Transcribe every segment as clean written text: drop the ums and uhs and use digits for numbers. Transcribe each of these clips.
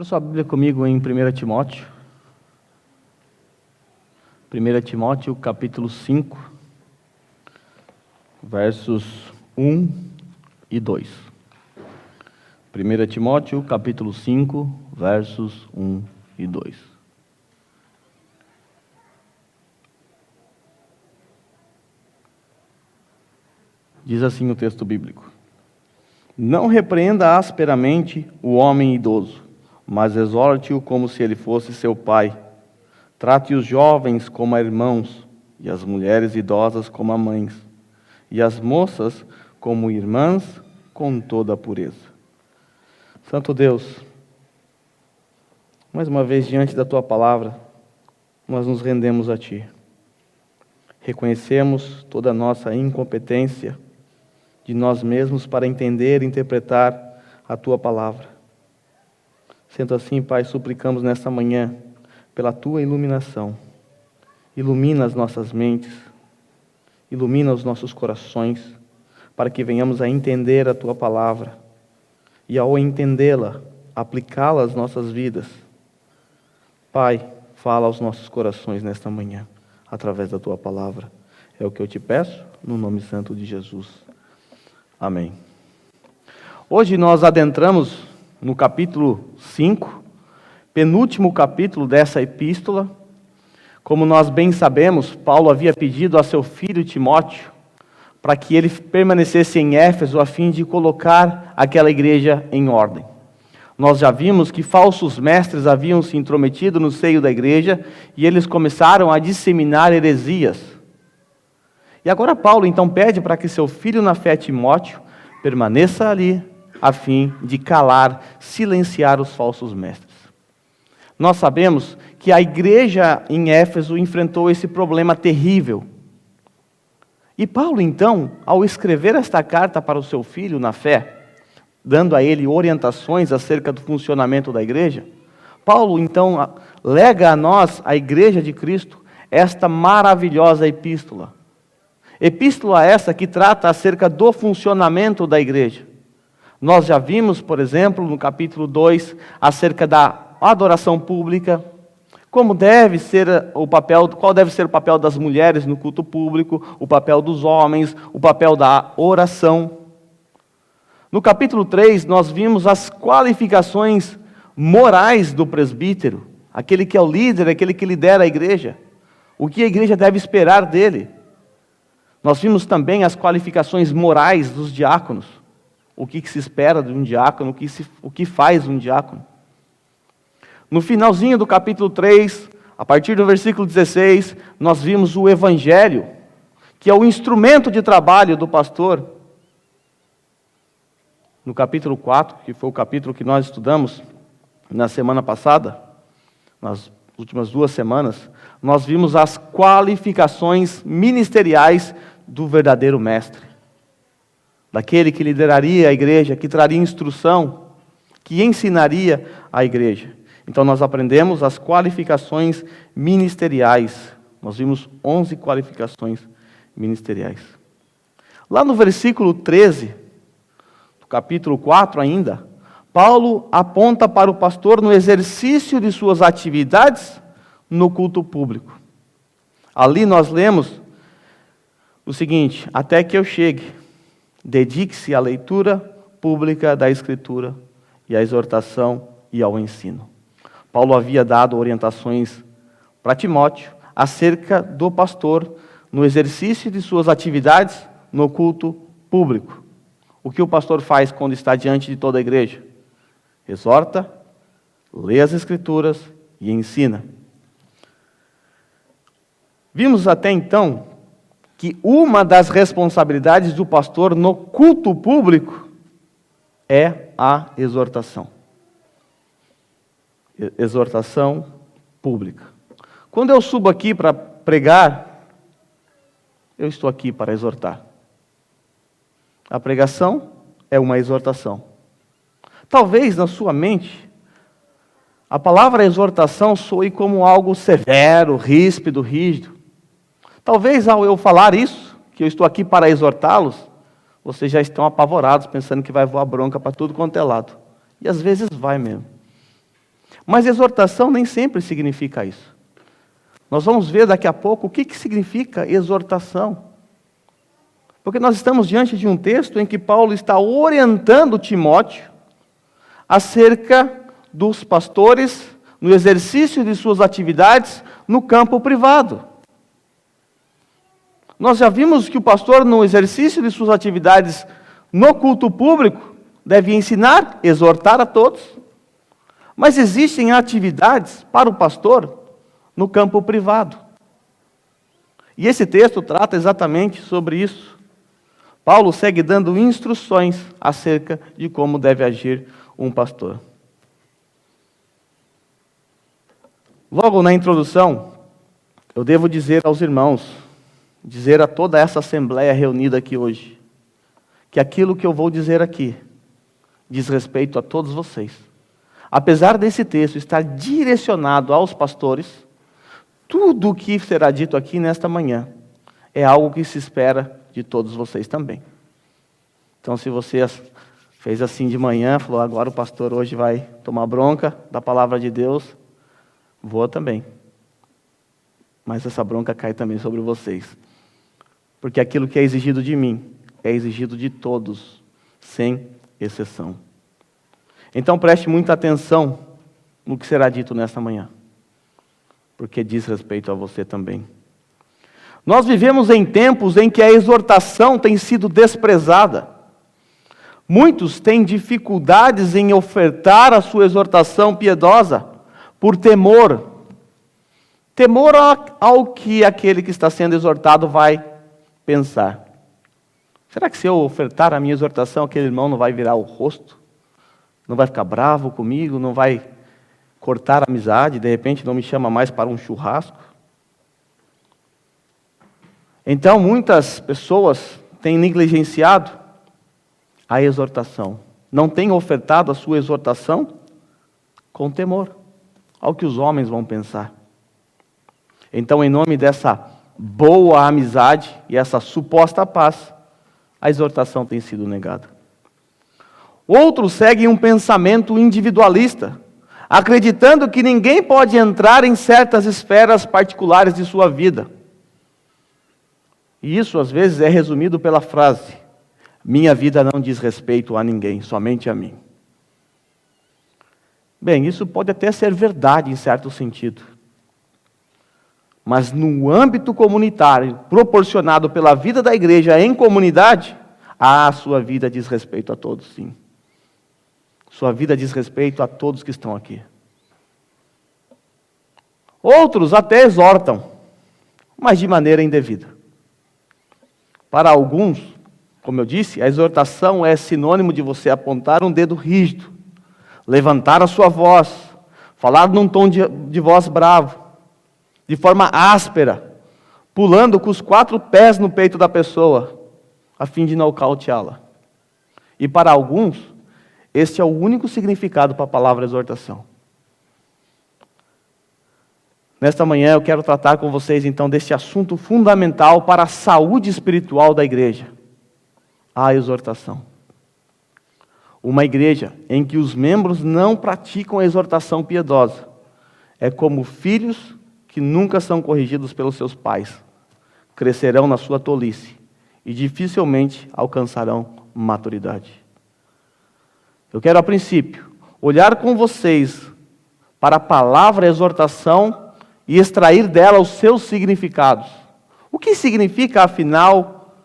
Abra sua Bíblia comigo em 1 Timóteo. 1 Timóteo, capítulo 5, versos 1 e 2. 1 Timóteo, capítulo 5, versos 1 e 2. Diz assim o texto bíblico: Não repreenda asperamente o homem idoso, mas exorte-o como se ele fosse seu pai. Trate os jovens como a irmãos, e as mulheres idosas como a mães, e as moças como irmãs com toda a pureza. Santo Deus, mais uma vez diante da Tua palavra, nós nos rendemos a Ti. Reconhecemos toda a nossa incompetência de nós mesmos para entender e interpretar a Tua palavra. Sendo assim, Pai, suplicamos nesta manhã pela Tua iluminação. Ilumina as nossas mentes, ilumina os nossos corações, para que venhamos a entender a Tua palavra e, ao entendê-la, aplicá-la às nossas vidas. Pai, fala aos nossos corações nesta manhã, através da Tua palavra. É o que eu te peço, no nome santo de Jesus. Amém. Hoje nós adentramos no capítulo 5, penúltimo capítulo dessa epístola. Como nós bem sabemos, Paulo havia pedido a seu filho Timóteo para que ele permanecesse em Éfeso a fim de colocar aquela igreja em ordem. Nós já vimos que falsos mestres haviam se intrometido no seio da igreja e eles começaram a disseminar heresias. E agora Paulo então pede para que seu filho na fé Timóteo permaneça ali a fim de calar, silenciar os falsos mestres. Nós sabemos que a igreja em Éfeso enfrentou esse problema terrível. E Paulo, então, ao escrever esta carta para o seu filho na fé, dando a ele orientações acerca do funcionamento da igreja, Paulo, então, lega a nós, a igreja de Cristo, esta maravilhosa epístola. Epístola essa que trata acerca do funcionamento da igreja. Nós já vimos, por exemplo, no capítulo 2, acerca da adoração pública, como deve ser o papel, qual deve ser o papel das mulheres no culto público, o papel dos homens, o papel da oração. No capítulo 3, nós vimos as qualificações morais do presbítero, aquele que é o líder, aquele que lidera a igreja, o que a igreja deve esperar dele. Nós vimos também as qualificações morais dos diáconos, o que se espera de um diácono, o que faz um diácono. No finalzinho do capítulo 3, a partir do versículo 16, nós vimos o Evangelho, que é o instrumento de trabalho do pastor. No capítulo 4, que foi o capítulo que nós estudamos na semana passada, nas últimas 2 semanas, nós vimos as qualificações ministeriais do verdadeiro mestre, daquele que lideraria a igreja, que traria instrução, que ensinaria a igreja. Então nós aprendemos as qualificações ministeriais. Nós vimos 11 qualificações ministeriais. Lá no versículo 13, do capítulo 4 ainda, Paulo aponta para o pastor no exercício de suas atividades no culto público. Ali nós lemos o seguinte: até que eu chegue, dedique-se à leitura pública da Escritura e à exortação e ao ensino. Paulo havia dado orientações para Timóteo acerca do pastor no exercício de suas atividades no culto público. O que o pastor faz quando está diante de toda a igreja? Exorta, lê as Escrituras e ensina. Vimos até então que uma das responsabilidades do pastor no culto público é a exortação. Exortação pública. Quando eu subo aqui para pregar, eu estou aqui para exortar. A pregação é uma exortação. Talvez na sua mente, a palavra exortação soe como algo severo, ríspido, rígido. Talvez ao eu falar isso, que eu estou aqui para exortá-los, vocês já estão apavorados, pensando que vai voar bronca para tudo quanto é lado. E às vezes vai mesmo. Mas exortação nem sempre significa isso. Nós vamos ver daqui a pouco o que significa exortação. Porque nós estamos diante de um texto em que Paulo está orientando Timóteo acerca dos pastores no exercício de suas atividades no campo privado. Nós já vimos que o pastor, no exercício de suas atividades no culto público, deve ensinar, exortar a todos. Mas existem atividades para o pastor no campo privado. E esse texto trata exatamente sobre isso. Paulo segue dando instruções acerca de como deve agir um pastor. Logo na introdução, eu devo dizer aos irmãos, dizer a toda essa assembleia reunida aqui hoje, que aquilo que eu vou dizer aqui diz respeito a todos vocês. Apesar desse texto estar direcionado aos pastores, tudo o que será dito aqui nesta manhã é algo que se espera de todos vocês também. Então, se você fez assim de manhã, falou, agora o pastor hoje vai tomar bronca da palavra de Deus, vou também. Mas essa bronca cai também sobre vocês. Porque aquilo que é exigido de mim, é exigido de todos, sem exceção. Então preste muita atenção no que será dito nesta manhã, porque diz respeito a você também. Nós vivemos em tempos em que a exortação tem sido desprezada. Muitos têm dificuldades em ofertar a sua exortação piedosa por temor. Temor ao que aquele que está sendo exortado vai pensar. Será que se eu ofertar a minha exortação, aquele irmão não vai virar o rosto? Não vai ficar bravo comigo? Não vai cortar a amizade? De repente não me chama mais para um churrasco? Então, muitas pessoas têm negligenciado a exortação. Não têm ofertado a sua exortação com temor ao que os homens vão pensar. Então, em nome dessa boa amizade e essa suposta paz, a exortação tem sido negada. Outros seguem um pensamento individualista, acreditando que ninguém pode entrar em certas esferas particulares de sua vida. E isso, às vezes, é resumido pela frase: minha vida não diz respeito a ninguém, somente a mim. Bem, isso pode até ser verdade em certo sentido. Mas no âmbito comunitário, proporcionado pela vida da igreja em comunidade, a sua vida diz respeito a todos, sim. Sua vida diz respeito a todos que estão aqui. Outros até exortam, mas de maneira indevida. Para alguns, como eu disse, a exortação é sinônimo de você apontar um dedo rígido, levantar a sua voz, falar num tom de voz bravo, de forma áspera, pulando com os 4 pés no peito da pessoa, a fim de nocauteá-la. E para alguns, este é o único significado para a palavra exortação. Nesta manhã eu quero tratar com vocês então deste assunto fundamental para a saúde espiritual da igreja, a exortação. Uma igreja em que os membros não praticam a exortação piedosa é como filhos que nunca são corrigidos pelos seus pais, crescerão na sua tolice e dificilmente alcançarão maturidade. Eu quero, a princípio, olhar com vocês para a palavra exortação e extrair dela os seus significados. O que significa, afinal,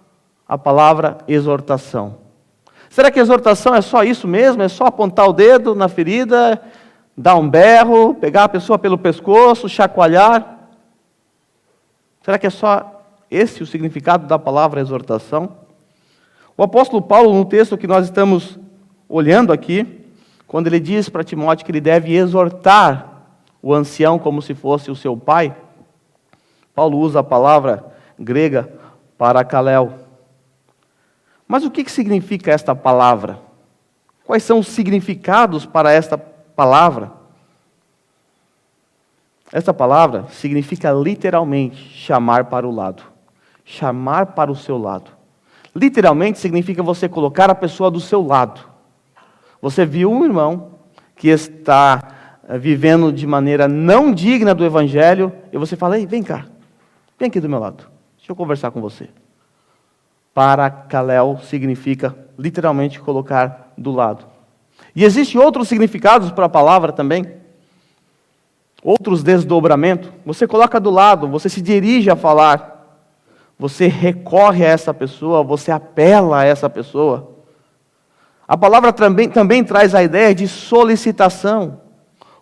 a palavra exortação? Será que exortação é só isso mesmo? É só apontar o dedo na ferida, dar um berro, pegar a pessoa pelo pescoço, chacoalhar? Será que é só esse o significado da palavra exortação? O apóstolo Paulo, no texto que nós estamos olhando aqui, quando ele diz para Timóteo que ele deve exortar o ancião como se fosse o seu pai, Paulo usa a palavra grega parakaleo. Mas o que significa esta palavra? Quais são os significados para esta palavra? Esta palavra significa literalmente chamar para o lado. Chamar para o seu lado. Literalmente significa você colocar a pessoa do seu lado. Você viu um irmão que está vivendo de maneira não digna do Evangelho, e você fala: ei, vem cá, vem aqui do meu lado, deixa eu conversar com você. Paracaléu significa literalmente colocar do lado. E existem outros significados para a palavra também, outros desdobramentos. Você coloca do lado, você se dirige a falar, você recorre a essa pessoa, você apela a essa pessoa. A palavra também traz a ideia de solicitação,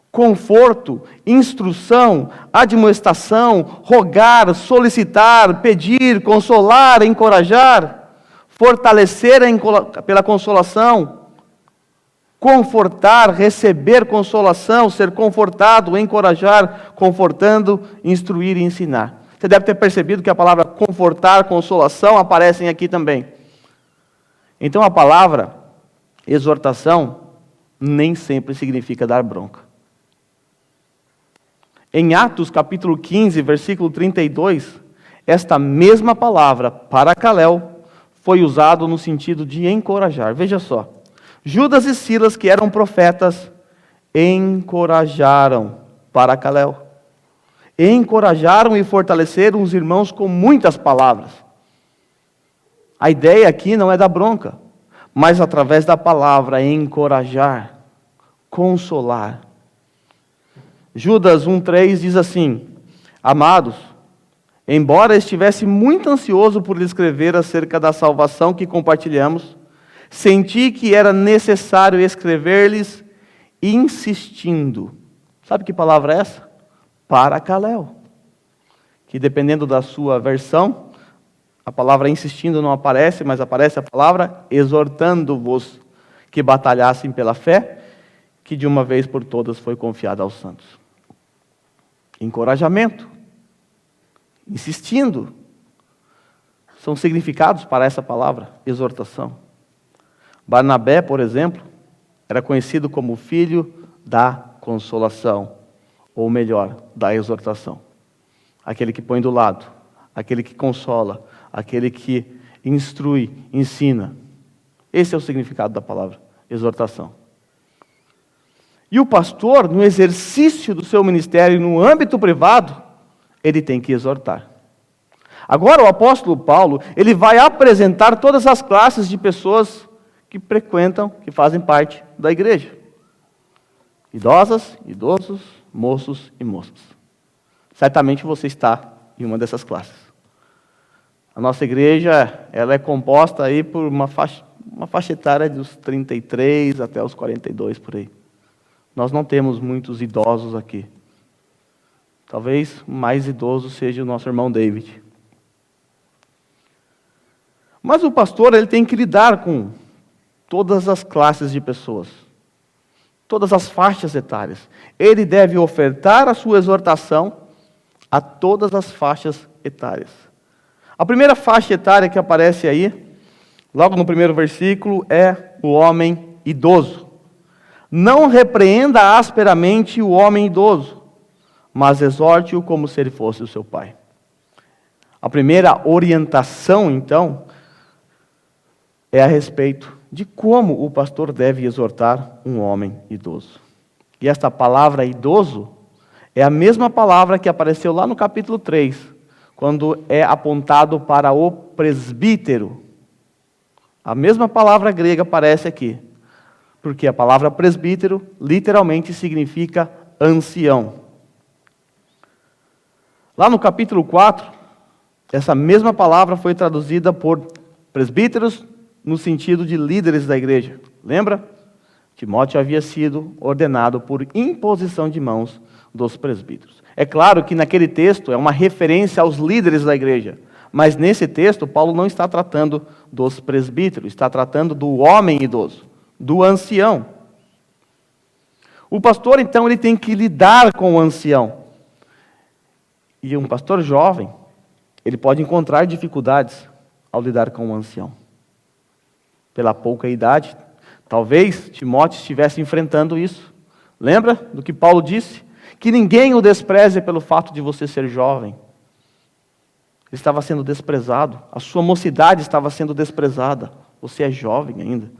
conforto, instrução, admoestação, rogar, solicitar, pedir, consolar, encorajar, fortalecer pela consolação, confortar, receber consolação, ser confortado, encorajar, confortando, instruir e ensinar. Você deve ter percebido que a palavra confortar, consolação aparecem aqui também. Então a palavra exortação nem sempre significa dar bronca. Em Atos capítulo 15, versículo 32, esta mesma palavra, paracaléu, foi usado no sentido de encorajar. Veja só, Judas e Silas, que eram profetas, encorajaram, paracaléu, encorajaram e fortaleceram os irmãos com muitas palavras. A ideia aqui não é da bronca, mas através da palavra encorajar, consolar. Judas 1,3 diz assim: amados, embora estivesse muito ansioso por lhe escrever acerca da salvação que compartilhamos, senti que era necessário escrever-lhes insistindo. Sabe que palavra é essa? Paracaléu. Que dependendo da sua versão, a palavra insistindo não aparece, mas aparece a palavra exortando-vos que batalhassem pela fé, que de uma vez por todas foi confiada aos santos. Encorajamento, insistindo, são significados para essa palavra, exortação. Barnabé, por exemplo, era conhecido como filho da consolação, ou melhor, da exortação. Aquele que põe do lado, aquele que consola, aquele que instrui, ensina. Esse é o significado da palavra, exortação. E o pastor, no exercício do seu ministério, no âmbito privado, ele tem que exortar. Agora o apóstolo Paulo, ele vai apresentar todas as classes de pessoas que frequentam, que fazem parte da igreja. Idosas, idosos, moços e moças. Certamente você está em uma dessas classes. A nossa igreja, ela é composta aí por uma faixa etária dos 33 até os 42 por aí. Nós não temos muitos idosos aqui. Talvez o mais idoso seja o nosso irmão David. Mas o pastor, ele tem que lidar com todas as classes de pessoas, todas as faixas etárias. Ele deve ofertar a sua exortação a todas as faixas etárias. A primeira faixa etária que aparece aí, logo no primeiro versículo, é o homem idoso. Não repreenda asperamente o homem idoso, mas exorte-o como se ele fosse o seu pai. A primeira orientação, então, é a respeito de como o pastor deve exortar um homem idoso. E esta palavra idoso é a mesma palavra que apareceu lá no capítulo 3, quando é apontado para o presbítero. A mesma palavra grega aparece aqui, porque a palavra presbítero literalmente significa ancião. Lá no capítulo 4, essa mesma palavra foi traduzida por presbíteros no sentido de líderes da igreja. Lembra? Timóteo havia sido ordenado por imposição de mãos dos presbíteros. É claro que naquele texto é uma referência aos líderes da igreja, mas nesse texto Paulo não está tratando dos presbíteros, está tratando do homem idoso, do ancião. O pastor, então, ele tem que lidar com o ancião. E um pastor jovem, ele pode encontrar dificuldades ao lidar com o ancião. Pela pouca idade, talvez Timóteo estivesse enfrentando isso. Lembra do que Paulo disse? Que ninguém o despreze pelo fato de você ser jovem. Ele estava sendo desprezado, a sua mocidade estava sendo desprezada. Você é jovem ainda.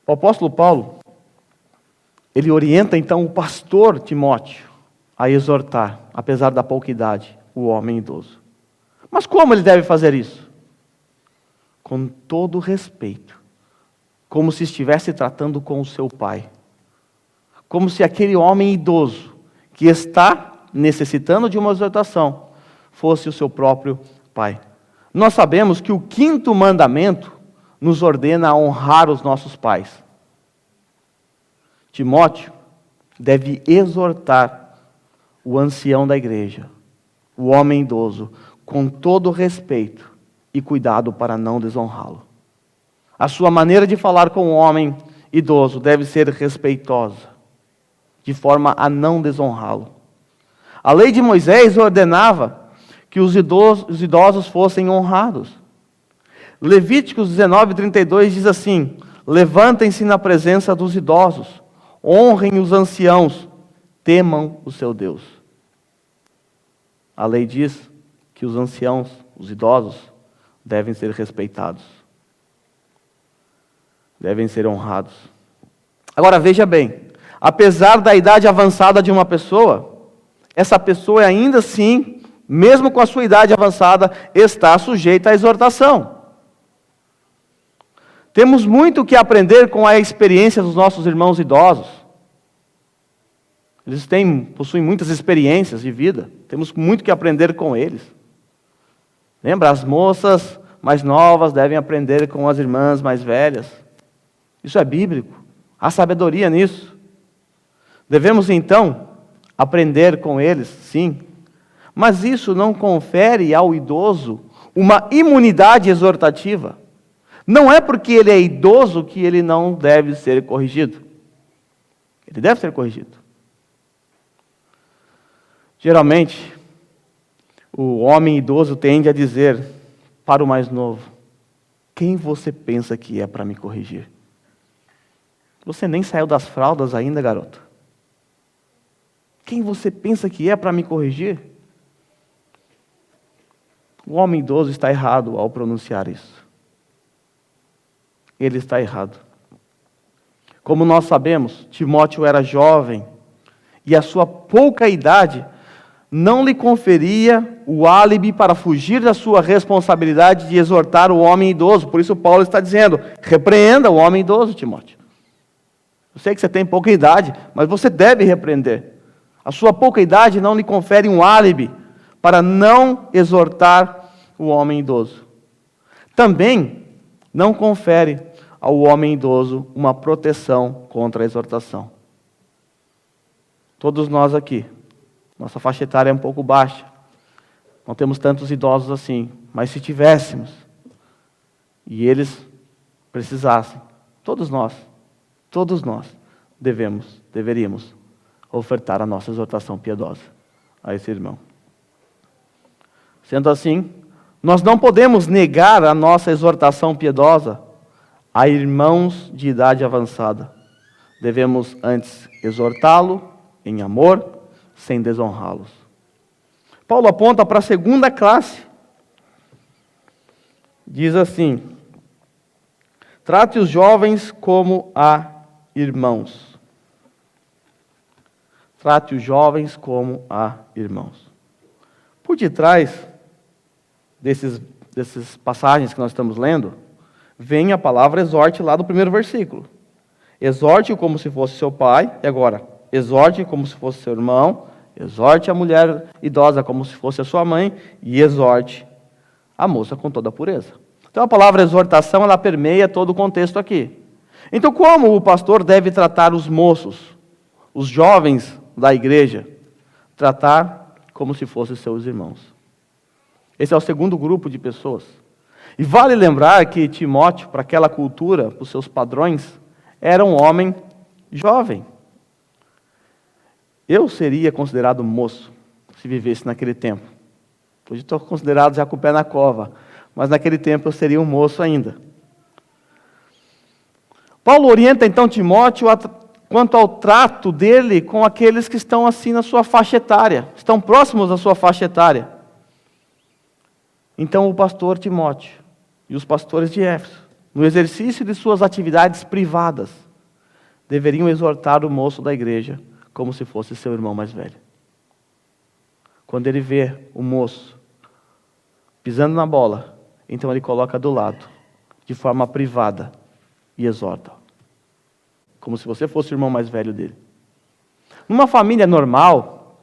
O apóstolo Paulo, Ele orienta então o pastor Timóteo a exortar, apesar da pouca idade, o homem idoso. Mas como ele deve fazer isso? Com todo respeito, como se estivesse tratando com o seu pai. Como se aquele homem idoso que está necessitando de uma exortação fosse o seu próprio pai. Nós sabemos que o 5º mandamento nos ordena a honrar os nossos pais. Timóteo deve exortar o ancião da igreja, o homem idoso, com todo respeito e cuidado para não desonrá-lo. A sua maneira de falar com o homem idoso deve ser respeitosa, de forma a não desonrá-lo. A lei de Moisés ordenava que os idosos fossem honrados. Levíticos 19:32 diz assim: levantem-se na presença dos idosos, honrem os anciãos, temam o seu Deus. A lei diz que os anciãos, os idosos, devem ser respeitados, devem ser honrados. Agora veja bem, apesar da idade avançada de uma pessoa, essa pessoa ainda assim, mesmo com a sua idade avançada, está sujeita à exortação. Temos muito que aprender com a experiência dos nossos irmãos idosos. Eles possuem muitas experiências de vida. Temos muito que aprender com eles. Lembra? As moças mais novas devem aprender com as irmãs mais velhas. Isso é bíblico. Há sabedoria nisso. Devemos, então, aprender com eles, sim. Mas isso não confere ao idoso uma imunidade exortativa. Não é porque ele é idoso que ele não deve ser corrigido. Ele deve ser corrigido. Geralmente, o homem idoso tende a dizer para o mais novo: quem você pensa que é para me corrigir? Você nem saiu das fraldas ainda, garoto. Quem você pensa que é para me corrigir? O homem idoso está errado ao pronunciar isso. Ele está errado. Como nós sabemos, Timóteo era jovem e a sua pouca idade não lhe conferia o álibi para fugir da sua responsabilidade de exortar o homem idoso. Por isso Paulo está dizendo: repreenda o homem idoso, Timóteo. Eu sei que você tem pouca idade, mas você deve repreender. A sua pouca idade não lhe confere um álibi para não exortar o homem idoso. Também não confere ao homem idoso uma proteção contra a exortação. Todos nós aqui, nossa faixa etária é um pouco baixa, não temos tantos idosos assim, mas se tivéssemos, e eles precisassem, todos nós deveríamos ofertar a nossa exortação piedosa a esse irmão. Sendo assim, nós não podemos negar a nossa exortação piedosa a irmãos de idade avançada. Devemos antes exortá-lo em amor, sem desonrá-los. Paulo aponta para a segunda classe. Diz assim: trate os jovens como a irmãos. Trate os jovens como a irmãos. Por detrás dessas passagens que nós estamos lendo, vem a palavra exorte lá do primeiro versículo. Exorte-o como se fosse seu pai, e agora, exorte como se fosse seu irmão, exorte a mulher idosa como se fosse a sua mãe, e exorte a moça com toda a pureza. Então a palavra exortação, ela permeia todo o contexto aqui. Então como o pastor deve tratar os moços, os jovens da igreja? Tratar como se fossem seus irmãos. Esse é o segundo grupo de pessoas. E vale lembrar que Timóteo, para aquela cultura, para os seus padrões, era um homem jovem. Eu seria considerado moço se vivesse naquele tempo. Hoje estou considerado já com o pé na cova, mas naquele tempo eu seria um moço ainda. Paulo orienta então Timóteo quanto ao trato dele com aqueles que estão assim na sua faixa etária, estão próximos da sua faixa etária. Então o pastor Timóteo e os pastores de Éfeso, no exercício de suas atividades privadas, deveriam exortar o moço da igreja como se fosse seu irmão mais velho. Quando ele vê o moço pisando na bola, então ele coloca do lado, de forma privada, e exorta. Como se você fosse o irmão mais velho dele. Numa família normal,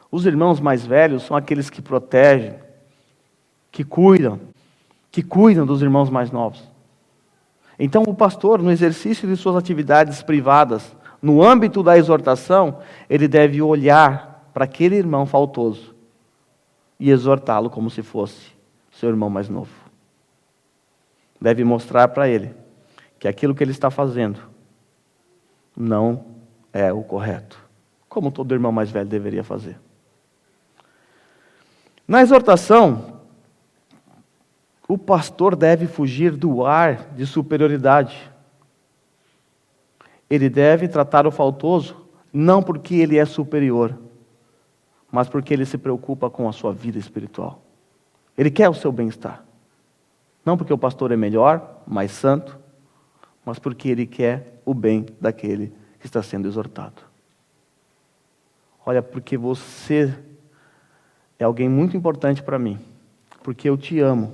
os irmãos mais velhos são aqueles que protegem, que cuidam dos irmãos mais novos. Então o pastor, no exercício de suas atividades privadas, no âmbito da exortação, ele deve olhar para aquele irmão faltoso e exortá-lo como se fosse seu irmão mais novo. Deve mostrar para ele que aquilo que ele está fazendo não é o correto, como todo irmão mais velho deveria fazer. Na exortação, o pastor deve fugir do ar de superioridade. Ele deve tratar o faltoso não porque ele é superior, mas porque ele se preocupa com a sua vida espiritual. Ele quer o seu bem-estar. Não porque o pastor é melhor, mais santo, mas porque ele quer o bem daquele que está sendo exortado. Olha, porque você é alguém muito importante para mim, porque eu te amo,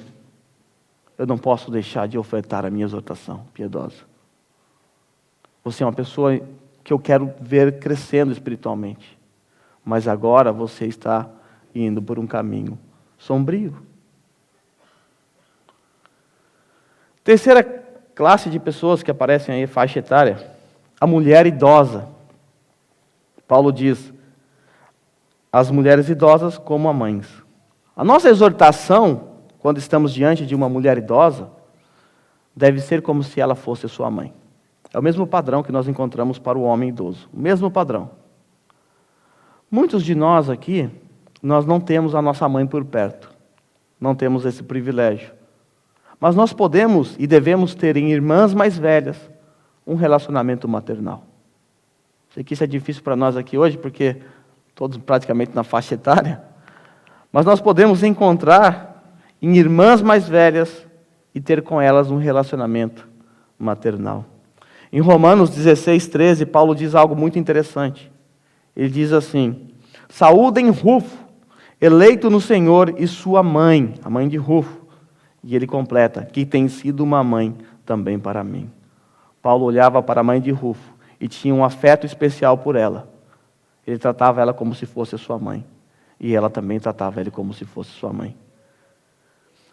eu não posso deixar de ofertar a minha exortação piedosa. Você é uma pessoa que eu quero ver crescendo espiritualmente, mas agora você está indo por um caminho sombrio. Terceira classe de pessoas que aparecem aí, faixa etária, a mulher idosa. Paulo diz, as mulheres idosas como a mães. A nossa exortação, quando estamos diante de uma mulher idosa, deve ser como se ela fosse sua mãe. É o mesmo padrão que nós encontramos para o homem idoso. O mesmo padrão. Muitos de nós aqui, nós não temos a nossa mãe por perto. Não temos esse privilégio. Mas nós podemos e devemos ter em irmãs mais velhas um relacionamento maternal. Sei que isso é difícil para nós aqui hoje, porque todos praticamente na faixa etária. Mas nós podemos encontrar em irmãs mais velhas e ter com elas um relacionamento maternal. Em Romanos 16:13, Paulo diz algo muito interessante. Ele diz assim, saúdem Rufo, eleito no Senhor, e sua mãe, a mãe de Rufo. E ele completa, que tem sido uma mãe também para mim. Paulo olhava para a mãe de Rufo e tinha um afeto especial por ela. Ele tratava ela como se fosse a sua mãe. E ela também tratava ele como se fosse sua mãe.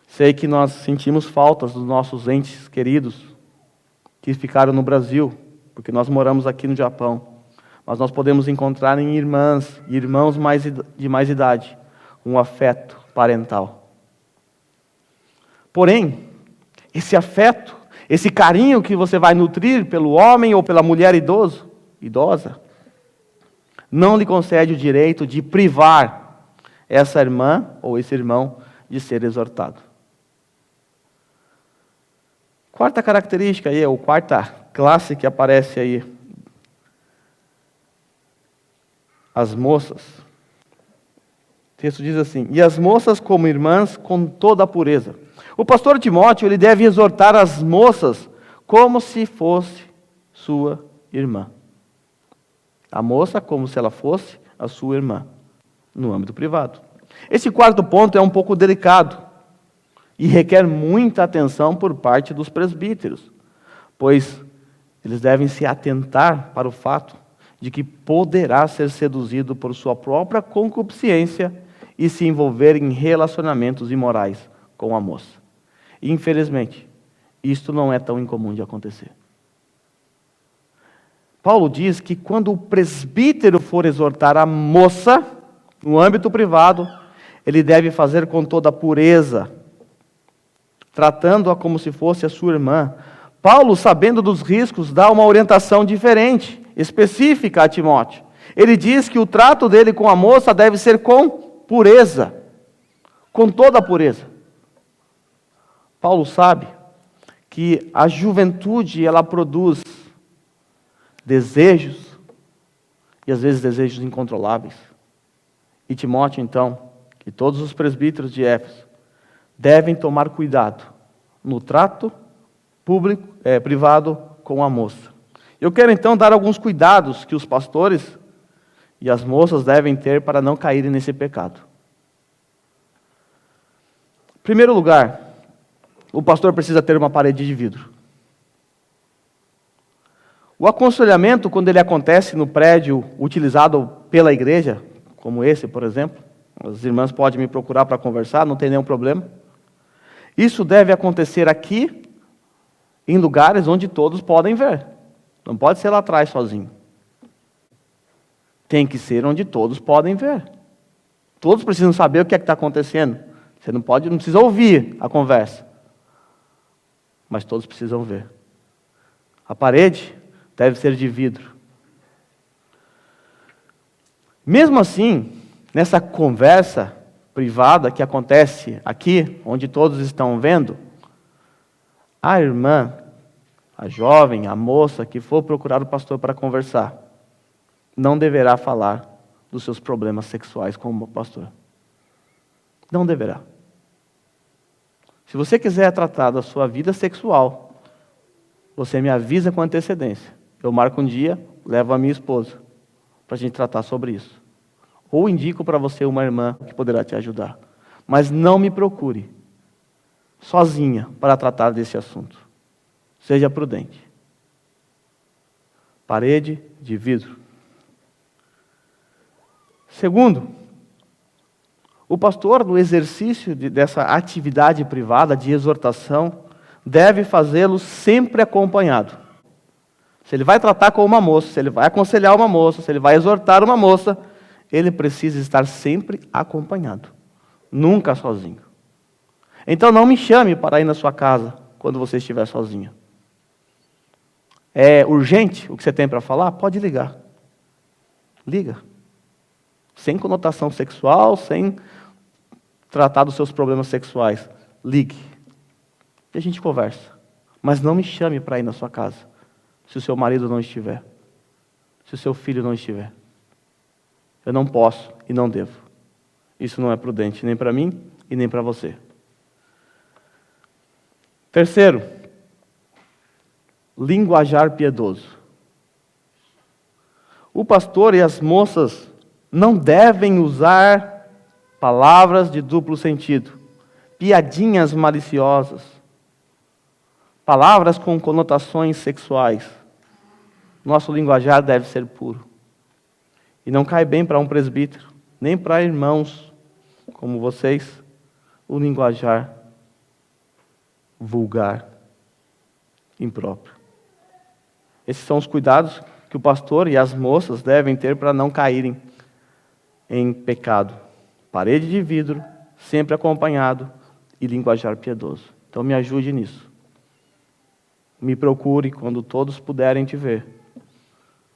Sei que nós sentimos faltas dos nossos entes queridos que ficaram no Brasil, porque nós moramos aqui no Japão. Mas nós podemos encontrar em irmãs e irmãos de mais idade um afeto parental. Porém, esse afeto, esse carinho que você vai nutrir pelo homem ou pela mulher idosa, não lhe concede o direito de privar essa irmã ou esse irmão de ser exortado. Quarta característica aí, ou quarta classe que aparece aí, as moças. O texto diz assim, e as moças como irmãs com toda a pureza. O pastor Timóteo, ele deve exortar as moças como se fosse sua irmã. A moça como se ela fosse a sua irmã, no âmbito privado. Esse quarto ponto é um pouco delicado e requer muita atenção por parte dos presbíteros, pois eles devem se atentar para o fato de que poderá ser seduzido por sua própria concupiscência e se envolver em relacionamentos imorais com a moça. E, infelizmente, isto não é tão incomum de acontecer. Paulo diz que quando o presbítero for exortar a moça, no âmbito privado, ele deve fazer com toda a pureza, tratando-a como se fosse a sua irmã. Paulo, sabendo dos riscos, dá uma orientação diferente, específica a Timóteo. Ele diz que o trato dele com a moça deve ser com pureza, com toda a pureza. Paulo sabe que a juventude, ela produz desejos, e às vezes desejos incontroláveis. E Timóteo, então, e todos os presbíteros de Éfeso, devem tomar cuidado no trato privado com a moça. Eu quero então dar alguns cuidados que os pastores e as moças devem ter para não caírem nesse pecado. Em primeiro lugar, o pastor precisa ter uma parede de vidro. O aconselhamento, quando ele acontece no prédio utilizado pela igreja, como esse, por exemplo, as irmãs podem me procurar para conversar, não tem nenhum problema. Isso deve acontecer aqui, em lugares onde todos podem ver. Não pode ser lá atrás sozinho. Tem que ser onde todos podem ver. Todos precisam saber o que é que está acontecendo. Você não precisa ouvir a conversa. Mas todos precisam ver. A parede deve ser de vidro. Mesmo assim, nessa conversa privada que acontece aqui, onde todos estão vendo, a irmã, a jovem, a moça que for procurar o pastor para conversar, não deverá falar dos seus problemas sexuais com o pastor. Não deverá. Se você quiser tratar da sua vida sexual, você me avisa com antecedência. Eu marco um dia, levo a minha esposa para a gente tratar sobre isso. Ou indico para você uma irmã que poderá te ajudar. Mas não me procure sozinha para tratar desse assunto. Seja prudente. Parede de vidro. Segundo, o pastor, no exercício dessa atividade privada de exortação, deve fazê-lo sempre acompanhado. Se ele vai tratar com uma moça, se ele vai aconselhar uma moça, se ele vai exortar uma moça, ele precisa estar sempre acompanhado, nunca sozinho. Então não me chame para ir na sua casa quando você estiver sozinho. É urgente o que você tem para falar? Pode ligar. Liga. Sem conotação sexual, sem tratar dos seus problemas sexuais. Ligue. E a gente conversa. Mas não me chame para ir na sua casa, se o seu marido não estiver, se o seu filho não estiver. Eu não posso e não devo. Isso não é prudente, nem para mim e nem para você. Terceiro, linguajar piedoso. O pastor e as moças não devem usar palavras de duplo sentido, piadinhas maliciosas, palavras com conotações sexuais. Nosso linguajar deve ser puro. E não cai bem para um presbítero, nem para irmãos como vocês, o linguajar vulgar, impróprio. Esses são os cuidados que o pastor e as moças devem ter para não caírem em pecado. Parede de vidro, sempre acompanhado, e linguajar piedoso. Então me ajude nisso. Me procure quando todos puderem te ver.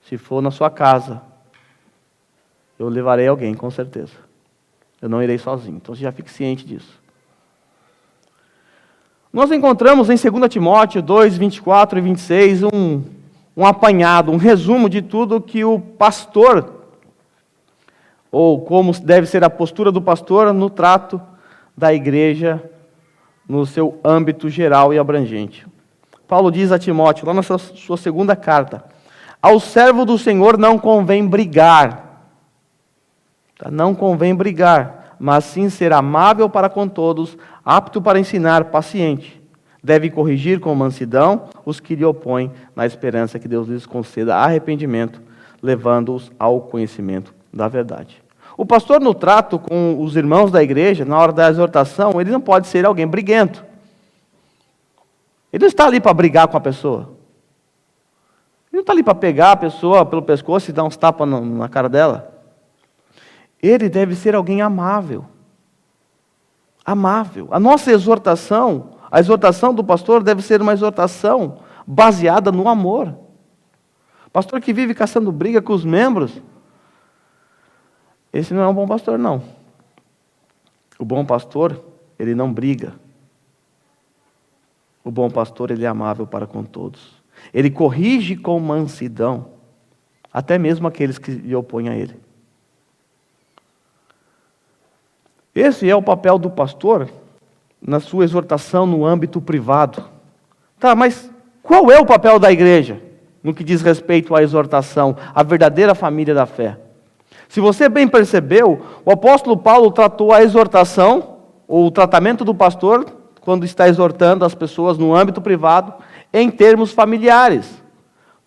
Se for na sua casa, eu levarei alguém, com certeza. Eu não irei sozinho, então você já fique ciente disso. Nós encontramos em 2 Timóteo 2, 24 e 26, um apanhado, um resumo de tudo que o pastor, ou como deve ser a postura do pastor no trato da igreja, no seu âmbito geral e abrangente. Paulo diz a Timóteo, lá na sua segunda carta, ao servo do Senhor não convém brigar, não convém brigar, mas sim ser amável para com todos, apto para ensinar, paciente. Deve corrigir com mansidão os que lhe opõem, na esperança que Deus lhes conceda arrependimento, levando-os ao conhecimento da verdade. O pastor, no trato com os irmãos da igreja, na hora da exortação, ele não pode ser alguém briguento. Ele não está ali para brigar com a pessoa. Ele não está ali para pegar a pessoa pelo pescoço e dar uns tapas na cara dela. Ele deve ser alguém amável. Amável. A nossa exortação, a exortação do pastor deve ser uma exortação baseada no amor. Pastor que vive caçando briga com os membros, esse não é um bom pastor, não. O bom pastor, ele não briga. O bom pastor, ele é amável para com todos. Ele corrige com mansidão, até mesmo aqueles que lhe opõem a ele. Esse é o papel do pastor na sua exortação no âmbito privado. Tá, mas qual é o papel da igreja no que diz respeito à exortação, a verdadeira família da fé. Se você bem percebeu, o apóstolo Paulo tratou a exortação, ou o tratamento do pastor, quando está exortando as pessoas no âmbito privado, em termos familiares.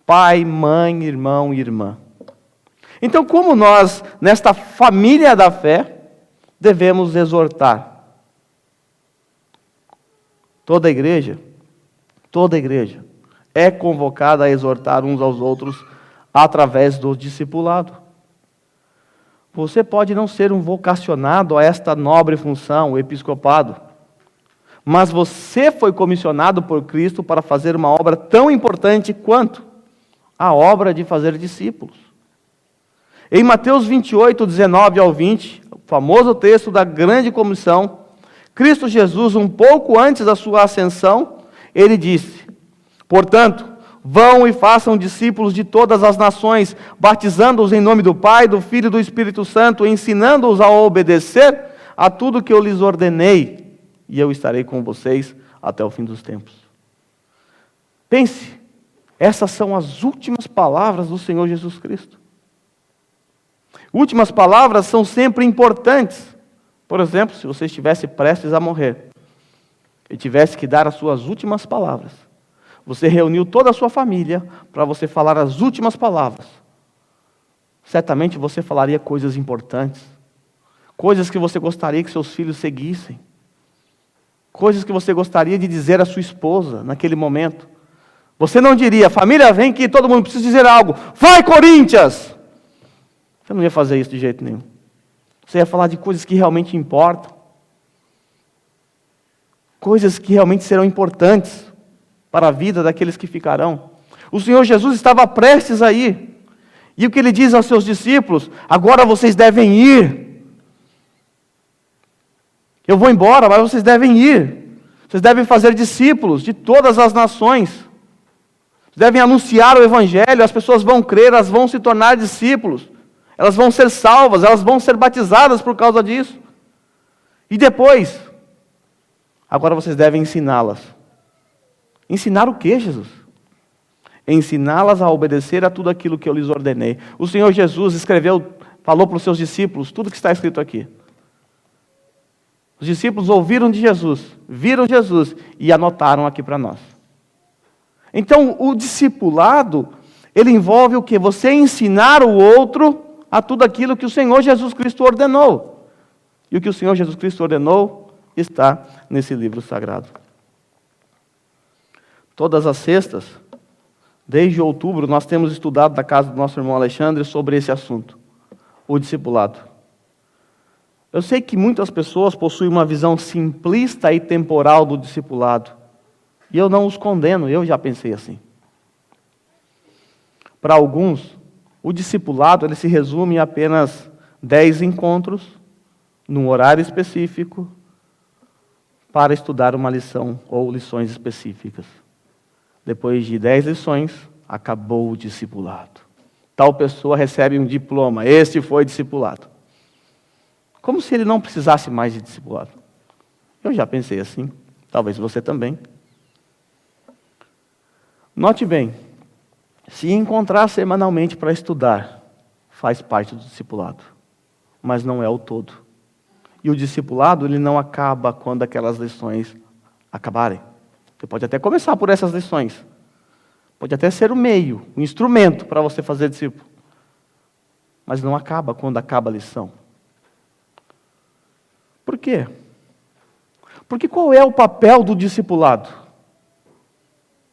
Pai, mãe, irmão e irmã. Então, como nós, nesta família da fé, devemos exortar? Toda a igreja é convocada a exortar uns aos outros através do discipulado. Você pode não ser um vocacionado a esta nobre função, o episcopado, mas você foi comissionado por Cristo para fazer uma obra tão importante quanto a obra de fazer discípulos. Em Mateus 28, 19 ao 20, o famoso texto da grande comissão, Cristo Jesus, um pouco antes da sua ascensão, ele disse: portanto, vão e façam discípulos de todas as nações, batizando-os em nome do Pai, do Filho e do Espírito Santo, ensinando-os a obedecer a tudo que eu lhes ordenei, e eu estarei com vocês até o fim dos tempos. Pense, essas são as últimas palavras do Senhor Jesus Cristo. Últimas palavras são sempre importantes. Por exemplo, se você estivesse prestes a morrer e tivesse que dar as suas últimas palavras, você reuniu toda a sua família para você falar as últimas palavras. Certamente você falaria coisas importantes, coisas que você gostaria que seus filhos seguissem, coisas que você gostaria de dizer à sua esposa naquele momento. Você não diria: família, vem que todo mundo precisa dizer algo, vai Corinthians! Você não ia fazer isso de jeito nenhum. Você ia falar de coisas que realmente importam, coisas que realmente serão importantes para a vida daqueles que ficarão. O Senhor Jesus estava prestes a ir. E o que ele diz aos seus discípulos? Agora vocês devem ir. Eu vou embora, mas vocês devem ir. Vocês devem fazer discípulos de todas as nações. Vocês devem anunciar o Evangelho, as pessoas vão crer, elas vão se tornar discípulos. Elas vão ser salvas, elas vão ser batizadas por causa disso. E depois, agora vocês devem ensiná-las. Ensinar o que, Jesus? Ensiná-las a obedecer a tudo aquilo que eu lhes ordenei. O Senhor Jesus falou para os seus discípulos tudo que está escrito aqui. Os discípulos ouviram de Jesus, viram Jesus e anotaram aqui para nós. Então, o discipulado, ele envolve o quê? Você ensinar o outro a tudo aquilo que o Senhor Jesus Cristo ordenou. E o que o Senhor Jesus Cristo ordenou está nesse livro sagrado. Todas as sextas, desde outubro, nós temos estudado na casa do nosso irmão Alexandre sobre esse assunto, o discipulado. Eu sei que muitas pessoas possuem uma visão simplista e temporal do discipulado, e eu não os condeno, eu já pensei assim. Para alguns, o discipulado ele se resume em apenas 10 encontros, num horário específico, para estudar uma lição ou lições específicas. Depois de 10 lições, acabou o discipulado. Tal pessoa recebe um diploma, este foi discipulado. Como se ele não precisasse mais de discipulado. Eu já pensei assim, talvez você também. Note bem, se encontrar semanalmente para estudar, faz parte do discipulado, mas não é o todo. E o discipulado, ele não acaba quando aquelas lições acabarem. Você pode até começar por essas lições. Pode até ser o meio, o instrumento para você fazer discípulo. Mas não acaba quando acaba a lição. Por quê? Porque qual é o papel do discipulado?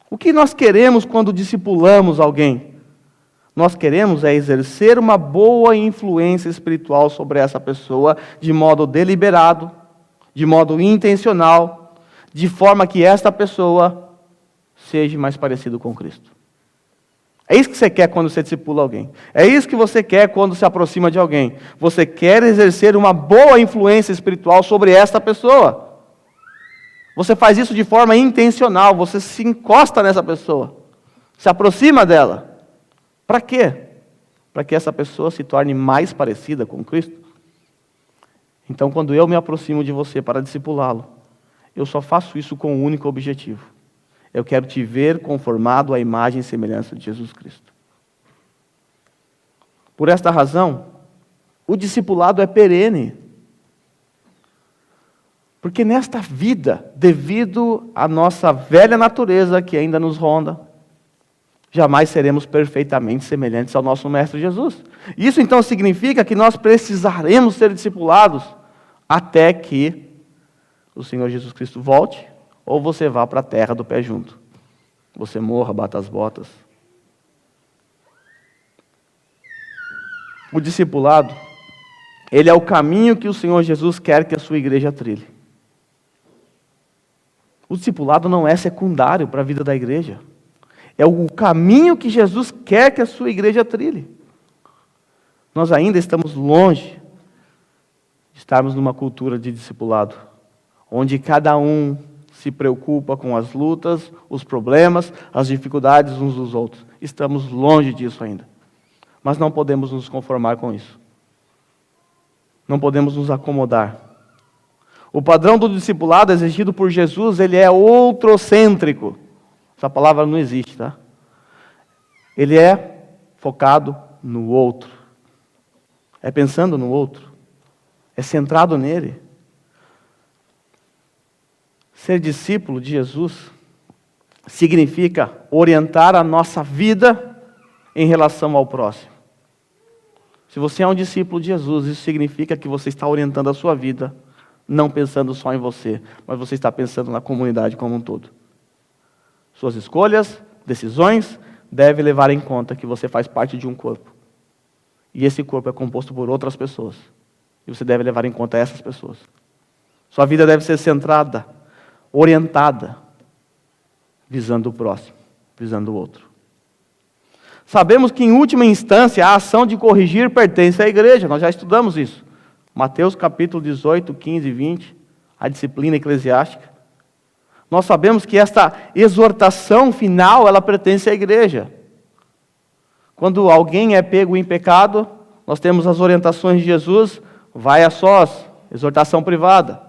O que nós queremos quando discipulamos alguém? Nós queremos exercer uma boa influência espiritual sobre essa pessoa, de modo deliberado, de modo intencional, de forma que esta pessoa seja mais parecida com Cristo. É isso que você quer quando você discipula alguém. É isso que você quer quando se aproxima de alguém. Você quer exercer uma boa influência espiritual sobre esta pessoa. Você faz isso de forma intencional, você se encosta nessa pessoa, se aproxima dela. Para quê? Para que essa pessoa se torne mais parecida com Cristo. Então, quando eu me aproximo de você para discipulá-lo, eu só faço isso com um único objetivo. Eu quero te ver conformado à imagem e semelhança de Jesus Cristo. Por esta razão, o discipulado é perene. Porque nesta vida, devido à nossa velha natureza que ainda nos ronda, jamais seremos perfeitamente semelhantes ao nosso Mestre Jesus. Isso então significa que nós precisaremos ser discipulados até que o Senhor Jesus Cristo volte, ou você vá para a terra do pé junto. Você morra, bata as botas. O discipulado, ele é o caminho que o Senhor Jesus quer que a sua igreja trilhe. O discipulado não é secundário para a vida da igreja. É o caminho que Jesus quer que a sua igreja trilhe. Nós ainda estamos longe de estarmos numa cultura de discipulado, onde cada um se preocupa com as lutas, os problemas, as dificuldades uns dos outros. Estamos longe disso ainda. Mas não podemos nos conformar com isso. Não podemos nos acomodar. O padrão do discipulado exigido por Jesus, ele é outrocêntrico. Essa palavra não existe, tá? Ele é focado no outro. É pensando no outro. É centrado nele. Ser discípulo de Jesus significa orientar a nossa vida em relação ao próximo. Se você é um discípulo de Jesus, isso significa que você está orientando a sua vida, não pensando só em você, mas você está pensando na comunidade como um todo. Suas escolhas, decisões, devem levar em conta que você faz parte de um corpo. E esse corpo é composto por outras pessoas. E você deve levar em conta essas pessoas. Sua vida deve ser centrada, orientada, visando o próximo, visando o outro. Sabemos que, em última instância, a ação de corrigir pertence à igreja. Nós já estudamos isso. Mateus capítulo 18, 15 e 20, a disciplina eclesiástica. Nós sabemos que esta exortação final, ela pertence à igreja. Quando alguém é pego em pecado, nós temos as orientações de Jesus, vai a sós, exortação privada.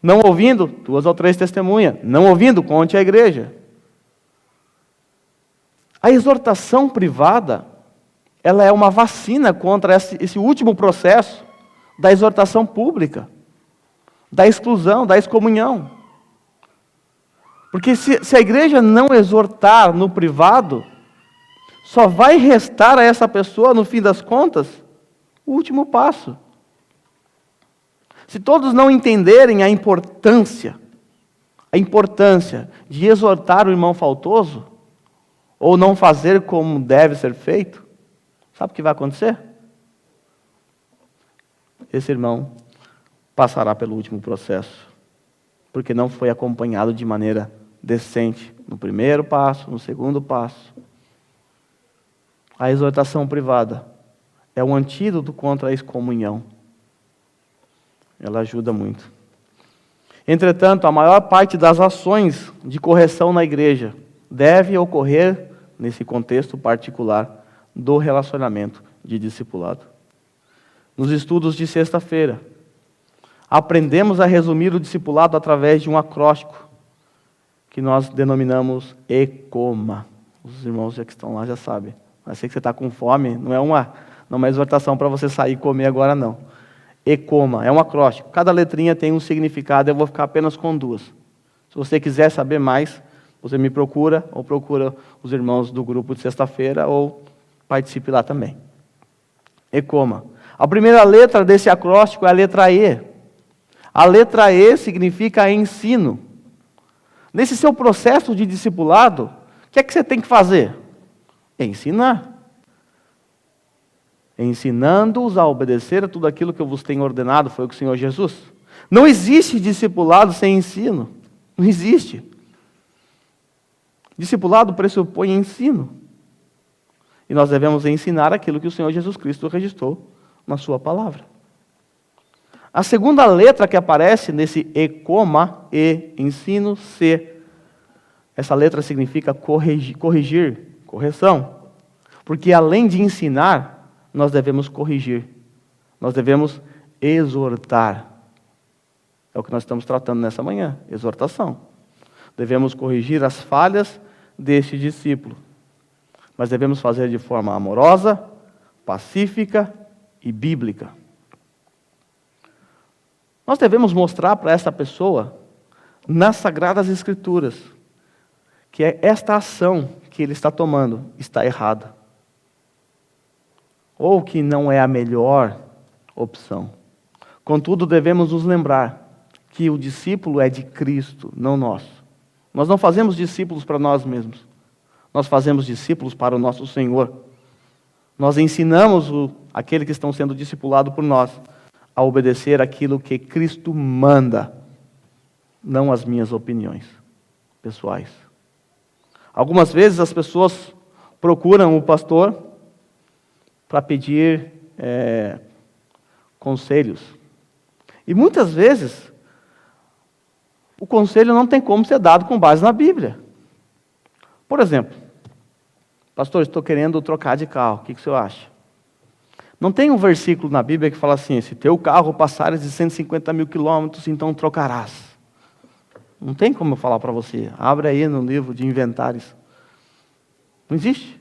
Não ouvindo, 2 ou 3 testemunhas. Não ouvindo, conte à igreja. A exortação privada, ela é uma vacina contra esse último processo da exortação pública, da exclusão, da excomunhão. Porque se a igreja não exortar no privado, só vai restar a essa pessoa, no fim das contas, o último passo. Se todos não entenderem a importância de exortar o irmão faltoso, ou não fazer como deve ser feito, sabe o que vai acontecer? Esse irmão passará pelo último processo, porque não foi acompanhado de maneira decente no primeiro passo, no segundo passo. A exortação privada é um antídoto contra a excomunhão. Ela ajuda muito. Entretanto, a maior parte das ações de correção na igreja deve ocorrer nesse contexto particular do relacionamento de discipulado. Nos estudos de sexta-feira, aprendemos a resumir o discipulado através de um acróstico que nós denominamos ECOMA. Os irmãos que estão lá já sabem. Mas sei que você está com fome, não é uma exortação para você sair e comer agora, não. ECOMA é um acróstico. Cada letrinha tem um significado, eu vou ficar apenas com 2. Se você quiser saber mais, você me procura, ou procura os irmãos do grupo de sexta-feira, ou participe lá também. ECOMA. A primeira letra desse acróstico é a letra E. A letra E significa ensino. Nesse seu processo de discipulado, o que é que você tem que fazer? Ensinar. Ensinando-os a obedecer a tudo aquilo que eu vos tenho ordenado, foi o que o Senhor Jesus. Não existe discipulado sem ensino. Não existe. Discipulado pressupõe ensino. E nós devemos ensinar aquilo que o Senhor Jesus Cristo registrou na sua palavra. A segunda letra que aparece nesse ECOMA, E, ensino, C. Essa letra significa corrigir, correção. Porque além de ensinar, nós devemos corrigir. Nós devemos exortar. É o que nós estamos tratando nessa manhã, exortação. Devemos corrigir as falhas deste discípulo, mas devemos fazer de forma amorosa, pacífica e bíblica. Nós devemos mostrar para essa pessoa, nas Sagradas Escrituras, que esta ação que ele está tomando está errada, ou que não é a melhor opção. Contudo, devemos nos lembrar que o discípulo é de Cristo, não nós. Nós não fazemos discípulos para nós mesmos. Nós fazemos discípulos para o nosso Senhor. Nós ensinamos aqueles que estão sendo discipulados por nós a obedecer aquilo que Cristo manda, não as minhas opiniões pessoais. Algumas vezes as pessoas procuram o pastor para pedir conselhos. E muitas vezes o conselho não tem como ser dado com base na Bíblia. Por exemplo, pastor, estou querendo trocar de carro, o que o senhor acha? Não tem um versículo na Bíblia que fala assim, se teu carro passares de 150 mil quilômetros, então trocarás. Não tem como eu falar para você. Abre aí no livro de inventários. Não existe.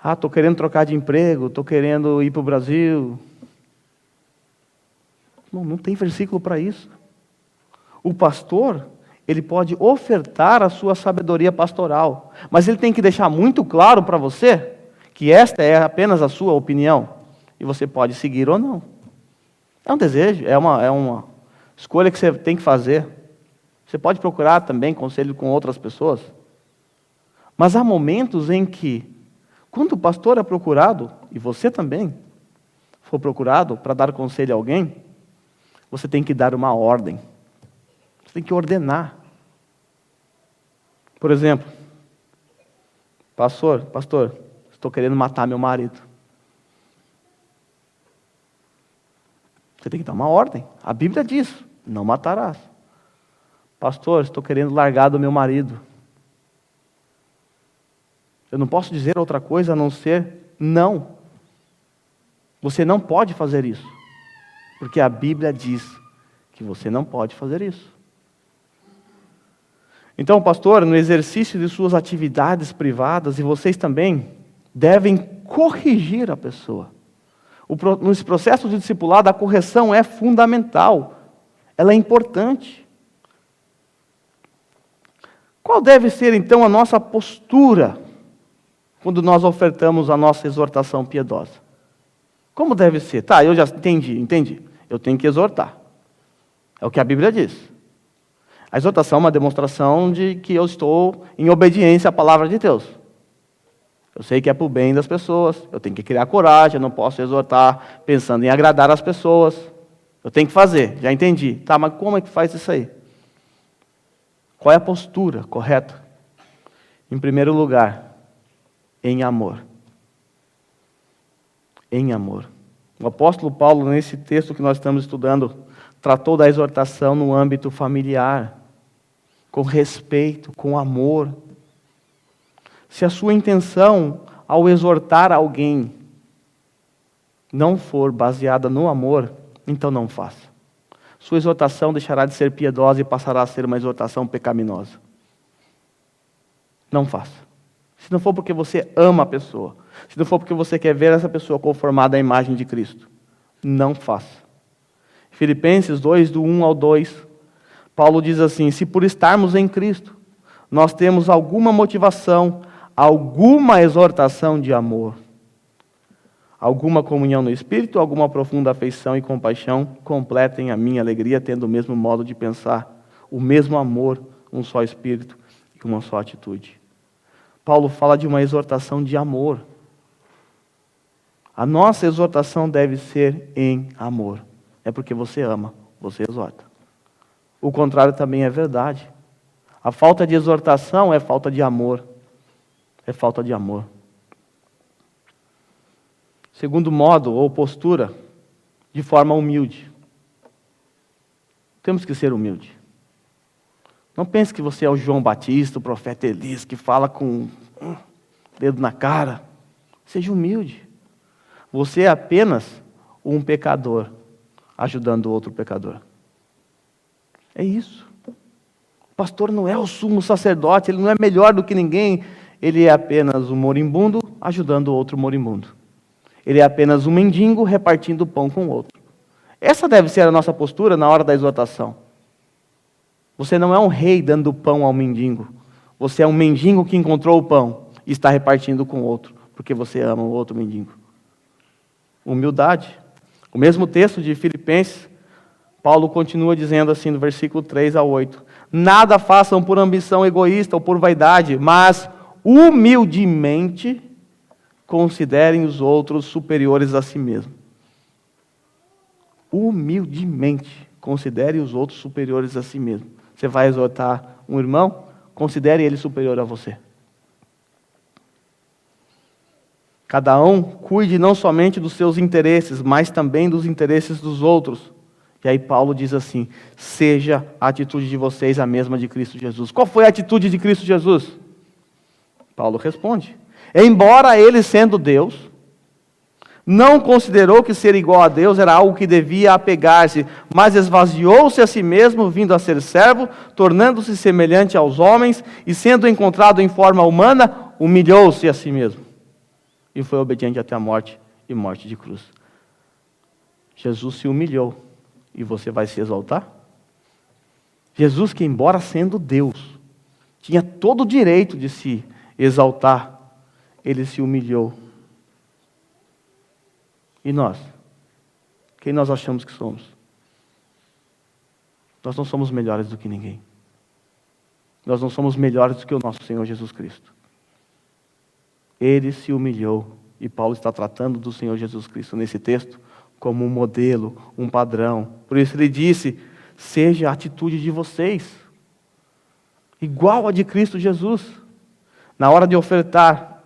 Estou querendo trocar de emprego, estou querendo ir para o Brasil. Não tem versículo para isso. O pastor, ele pode ofertar a sua sabedoria pastoral, mas ele tem que deixar muito claro para você que esta é apenas a sua opinião, e você pode seguir ou não. É um desejo, é uma escolha que você tem que fazer. Você pode procurar também conselho com outras pessoas, mas há momentos em que, quando o pastor é procurado, e você também for procurado para dar conselho a alguém, você tem que dar uma ordem. Você tem que ordenar. Por exemplo, pastor, estou querendo matar meu marido. Você tem que dar uma ordem. A Bíblia diz, não matarás. Pastor, estou querendo largar do meu marido. Eu não posso dizer outra coisa a não ser não. Você não pode fazer isso. Porque a Bíblia diz que você não pode fazer isso. Então, pastor, no exercício de suas atividades privadas, e vocês também, devem corrigir a pessoa. Nesse processo de discipulado, a correção é fundamental. Ela é importante. Qual deve ser, então, a nossa postura quando nós ofertamos a nossa exortação piedosa? Como deve ser? Eu já entendi. Eu tenho que exortar. É o que a Bíblia diz. A exortação é uma demonstração de que eu estou em obediência à palavra de Deus. Eu sei que é para o bem das pessoas, eu tenho que criar coragem, eu não posso exortar pensando em agradar as pessoas. Eu tenho que fazer, já entendi. Mas como é que faz isso aí? Qual é a postura correta? Em primeiro lugar, em amor. Em amor. O apóstolo Paulo, nesse texto que nós estamos estudando, tratou da exortação no âmbito familiar, com respeito, com amor. Se a sua intenção ao exortar alguém não for baseada no amor, então não faça. Sua exortação deixará de ser piedosa e passará a ser uma exortação pecaminosa. Não faça. Se não for porque você ama a pessoa, se não for porque você quer ver essa pessoa conformada à imagem de Cristo, não faça. Filipenses 2, do 1 ao 2, Paulo diz assim, se por estarmos em Cristo, nós temos alguma motivação, alguma exortação de amor, alguma comunhão no Espírito, alguma profunda afeição e compaixão, completem a minha alegria, tendo o mesmo modo de pensar, o mesmo amor, um só Espírito e uma só atitude. Paulo fala de uma exortação de amor. A nossa exortação deve ser em amor. É porque você ama, você exorta. O contrário também é verdade. A falta de exortação é falta de amor. É falta de amor. Segundo modo, ou postura, de forma humilde. Temos que ser humilde. Não pense que você é o João Batista, o profeta Elias, que fala com o dedo na cara. Seja humilde. Você é apenas um pecador, ajudando outro pecador. É isso. pastor não é o sumo sacerdote, ele não é melhor do que ninguém. Ele é apenas um moribundo ajudando outro moribundo. Ele é apenas um mendigo repartindo pão com o outro. Essa deve ser a nossa postura na hora da exortação. Você não é um rei dando pão ao mendigo. Você é um mendigo que encontrou o pão e está repartindo com o outro, porque você ama o outro mendigo. Humildade. O mesmo texto de Filipenses, Paulo continua dizendo assim no versículo 3 a 8. Nada façam por ambição egoísta ou por vaidade, mas humildemente considerem os outros superiores a si mesmos. Humildemente considere os outros superiores a si mesmo. Você vai exortar um irmão, considere ele superior a você. Cada um cuide não somente dos seus interesses, mas também dos interesses dos outros. E aí Paulo diz assim, seja a atitude de vocês a mesma de Cristo Jesus. Qual foi a atitude de Cristo Jesus? Paulo responde, embora ele sendo Deus, não considerou que ser igual a Deus era algo que devia apegar-se, mas esvaziou-se a si mesmo, vindo a ser servo, tornando-se semelhante aos homens, e sendo encontrado em forma humana, humilhou-se a si mesmo. E foi obediente até a morte, e morte de cruz. Jesus se humilhou, e você vai se exaltar? Jesus, que embora sendo Deus, tinha todo o direito de se exaltar, ele se humilhou. E nós? Quem nós achamos que somos? Nós não somos melhores do que ninguém. Nós não somos melhores do que o nosso Senhor Jesus Cristo. Ele se humilhou. E Paulo está tratando do Senhor Jesus Cristo nesse texto como um modelo, um padrão. Por isso ele disse, seja a atitude de vocês igual a de Cristo Jesus. Na hora de ofertar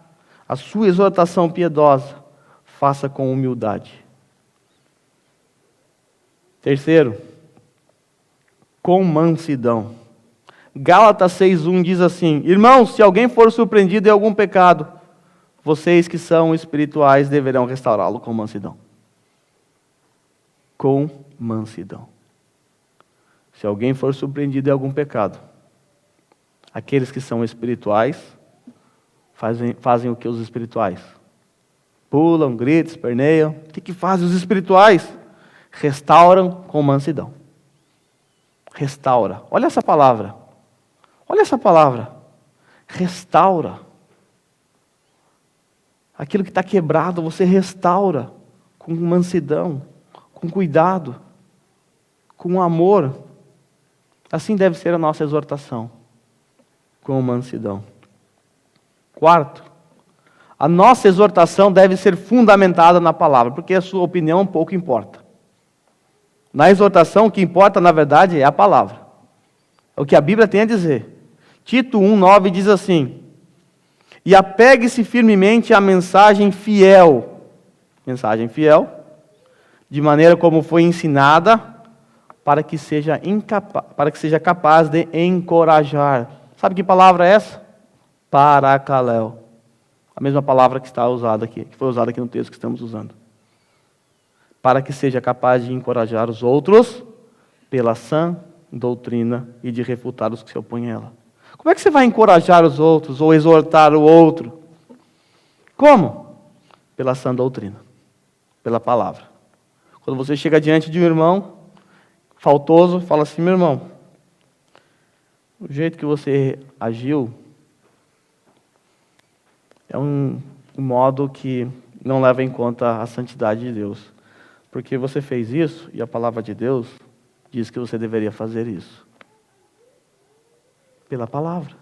a sua exortação piedosa, faça com humildade. Terceiro, com mansidão. Gálatas 6:1 diz assim, irmãos, se alguém for surpreendido em algum pecado, vocês que são espirituais deverão restaurá-lo com mansidão. Com mansidão. Se alguém for surpreendido em algum pecado, aqueles que são espirituais fazem o que os espirituais? Pulam, gritam, esperneiam. O que fazem os espirituais? Restauram com mansidão. Restaura. Olha essa palavra. Olha essa palavra. Restaura. Aquilo que está quebrado, você restaura com mansidão, com cuidado, com amor. Assim deve ser a nossa exortação, com mansidão. Quarto, a nossa exortação deve ser fundamentada na palavra, porque a sua opinião pouco importa. Na exortação, o que importa, na verdade, é a palavra. É o que a Bíblia tem a dizer. Tito 1:9 diz assim, e apegue-se firmemente à mensagem fiel, de maneira como foi ensinada, para que seja capaz de encorajar. Sabe que palavra é essa? Paracaléu. A mesma palavra que está usada aqui, que foi usada aqui no texto que estamos usando. Para que seja capaz de encorajar os outros pela sã doutrina e de refutar os que se opõem a ela. Como é que você vai encorajar os outros ou exortar o outro? Como? Pela sã doutrina, pela palavra. Quando você chega diante de um irmão faltoso, fala assim, meu irmão, o jeito que você agiu é um modo que não leva em conta a santidade de Deus. Porque você fez isso e a palavra de Deus diz que você deveria fazer isso. Pela palavra.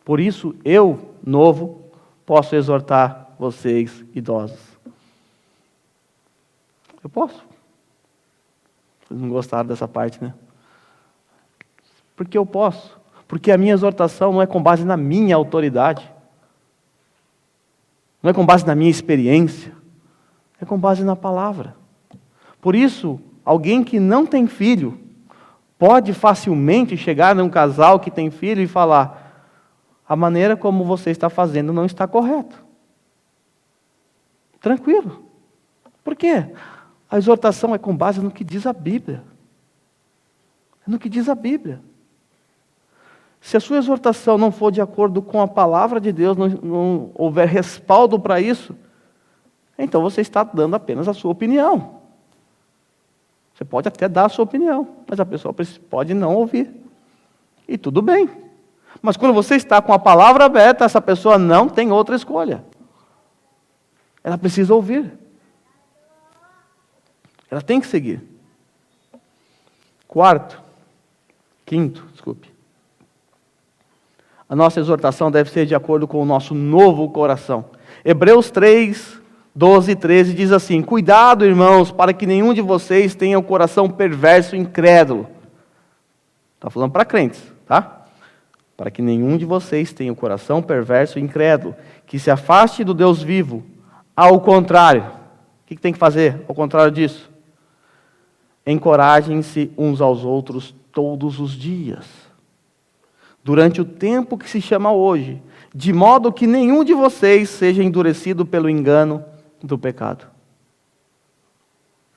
Por isso, eu, novo, posso exortar vocês, idosos. Eu posso. Vocês não gostaram dessa parte, né? Porque eu posso. Porque a minha exortação não é com base na minha autoridade. Não é com base na minha experiência. É com base na palavra. Por isso, alguém que não tem filho pode facilmente chegar num casal que tem filho e falar, a maneira como você está fazendo não está correta. Tranquilo. Por quê? A exortação é com base no que diz a Bíblia. É no que diz a Bíblia. Se a sua exortação não for de acordo com a palavra de Deus, não houver respaldo para isso, então você está dando apenas a sua opinião. Você pode até dar a sua opinião, mas a pessoa pode não ouvir. E tudo bem. Mas quando você está com a palavra aberta, essa pessoa não tem outra escolha. Ela precisa ouvir. Ela tem que seguir. Quinto, a nossa exortação deve ser de acordo com o nosso novo coração. Hebreus 3, 12 e 13 diz assim: cuidado, irmãos, para que nenhum de vocês tenha o coração perverso e incrédulo. Está falando para crentes, tá? Para que nenhum de vocês tenha o coração perverso e incrédulo, que se afaste do Deus vivo. Ao contrário, o que tem que fazer ao contrário disso? Encorajem-se uns aos outros todos os dias, durante o tempo que se chama hoje, de modo que nenhum de vocês seja endurecido pelo engano do pecado.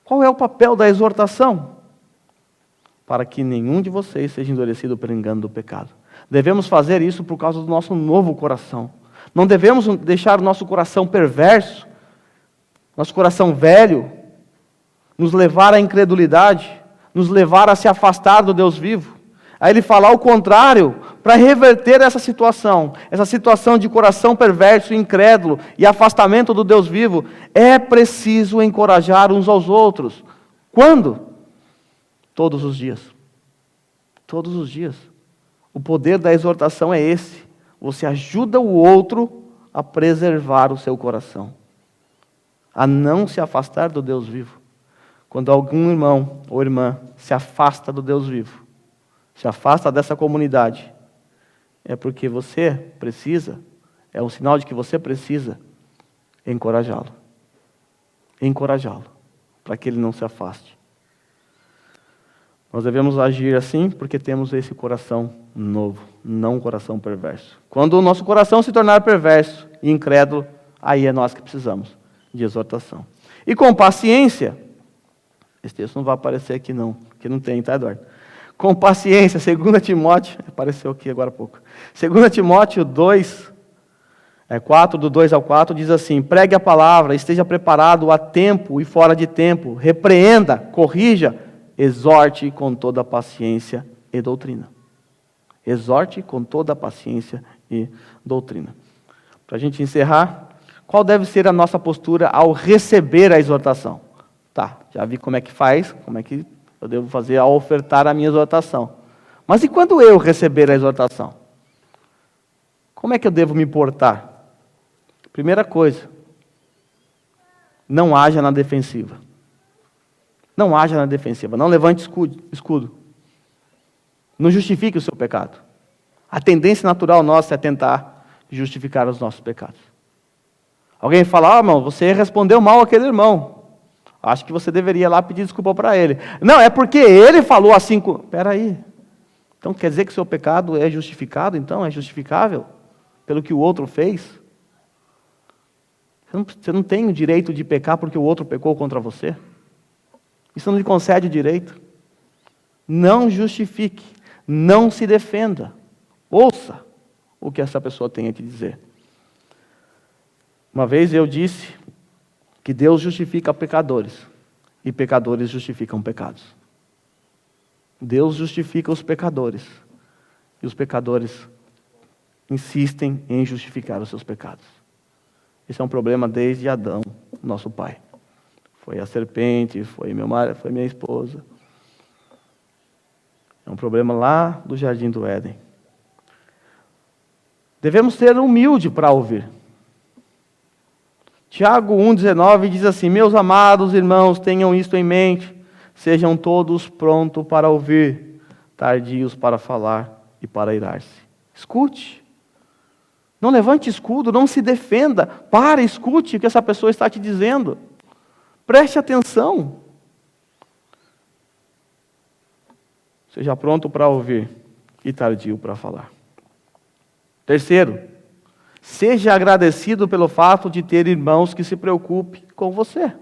Qual é o papel da exortação? Para que nenhum de vocês seja endurecido pelo engano do pecado. Devemos fazer isso por causa do nosso novo coração. Não devemos deixar o nosso coração perverso, nosso coração velho, nos levar à incredulidade, nos levar a se afastar do Deus vivo. Aí ele fala ao contrário, para reverter essa situação de coração perverso, incrédulo e afastamento do Deus vivo, é preciso encorajar uns aos outros. Quando? Todos os dias. Todos os dias. O poder da exortação é esse. Você ajuda o outro a preservar o seu coração, a não se afastar do Deus vivo. Quando algum irmão ou irmã se afasta do Deus vivo, se afasta dessa comunidade, é porque você precisa, é um sinal de que você precisa encorajá-lo. Encorajá-lo, para que ele não se afaste. Nós devemos agir assim porque temos esse coração novo, não um coração perverso. Quando o nosso coração se tornar perverso e incrédulo, aí é nós que precisamos de exortação. E com paciência, esse texto não vai aparecer aqui não, porque não tem, tá, Eduardo? Com paciência, 2 Timóteo, apareceu aqui agora há pouco. 2 Timóteo 2, 4, do 2 ao 4, diz assim: pregue a palavra, esteja preparado a tempo e fora de tempo, repreenda, corrija, exorte com toda a paciência e doutrina. Exorte com toda a paciência e doutrina. Para a gente encerrar, qual deve ser a nossa postura ao receber a exortação? Tá, já vi como é que faz, como é que eu devo fazer ao ofertar a minha exortação. Mas e quando eu receber a exortação? Como é que eu devo me portar? Primeira coisa, não haja na defensiva. Não haja na defensiva, não levante escudo. Não justifique o seu pecado. A tendência natural nossa é tentar justificar os nossos pecados. Alguém fala: irmão, você respondeu mal àquele irmão. Acho que você deveria ir lá pedir desculpa para ele. Não, é porque ele falou assim. Espera aí. Então quer dizer que o seu pecado é justificado? Então é justificável pelo que o outro fez? Você não tem o direito de pecar porque o outro pecou contra você. Isso não lhe concede o direito. Não justifique. Não se defenda. Ouça o que essa pessoa tem a te dizer. Uma vez eu disse que Deus justifica pecadores e pecadores justificam pecados. Deus justifica os pecadores e os pecadores insistem em justificar os seus pecados. Esse é um problema desde Adão, nosso pai. Foi a serpente, foi meu marido, foi minha esposa. É um problema lá do Jardim do Éden. Devemos ser humildes para ouvir. Tiago 1,19 diz assim: meus amados irmãos, tenham isto em mente, sejam todos prontos para ouvir, tardios para falar e para irar-se. Escute. Não levante escudo, não se defenda. Pare, escute o que essa pessoa está te dizendo. Preste atenção. Seja pronto para ouvir e tardio para falar. Terceiro, seja agradecido pelo fato de ter irmãos que se preocupem com você.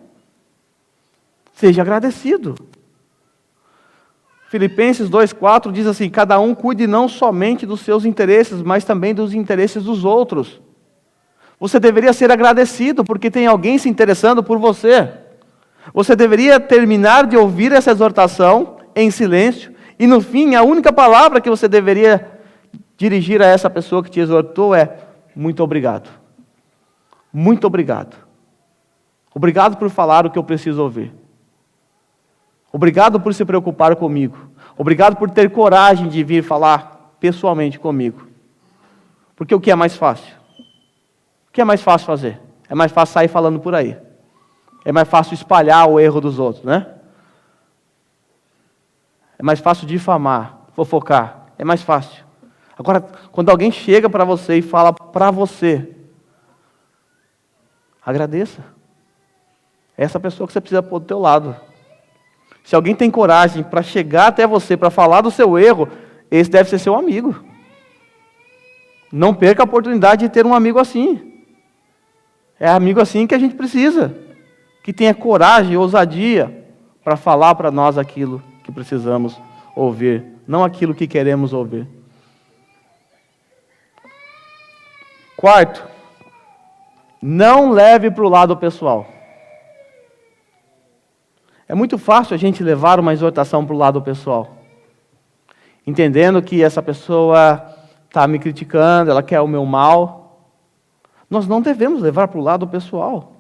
Seja agradecido. Filipenses 2,4 diz assim: cada um cuide não somente dos seus interesses, mas também dos interesses dos outros. Você deveria ser agradecido porque tem alguém se interessando por você. Você deveria terminar de ouvir essa exortação em silêncio, e no fim, a única palavra que você deveria dirigir a essa pessoa que te exortou é: muito obrigado. Muito obrigado. Obrigado por falar o que eu preciso ouvir. Obrigado por se preocupar comigo. Obrigado por ter coragem de vir falar pessoalmente comigo. Porque o que é mais fácil? O que é mais fácil fazer? É mais fácil sair falando por aí. É mais fácil espalhar o erro dos outros, né? É mais fácil difamar, fofocar. É mais fácil. Agora, quando alguém chega para você e fala para você, agradeça. É essa pessoa que você precisa pôr do teu lado. Se alguém tem coragem para chegar até você, para falar do seu erro, esse deve ser seu amigo. Não perca a oportunidade de ter um amigo assim. É amigo assim que a gente precisa. Que tenha coragem e ousadia para falar para nós aquilo que precisamos ouvir, não aquilo que queremos ouvir. Quarto, não leve para o lado pessoal. É muito fácil a gente levar uma exortação para o lado pessoal, entendendo que essa pessoa está me criticando, ela quer o meu mal. Nós não devemos levar para o lado pessoal.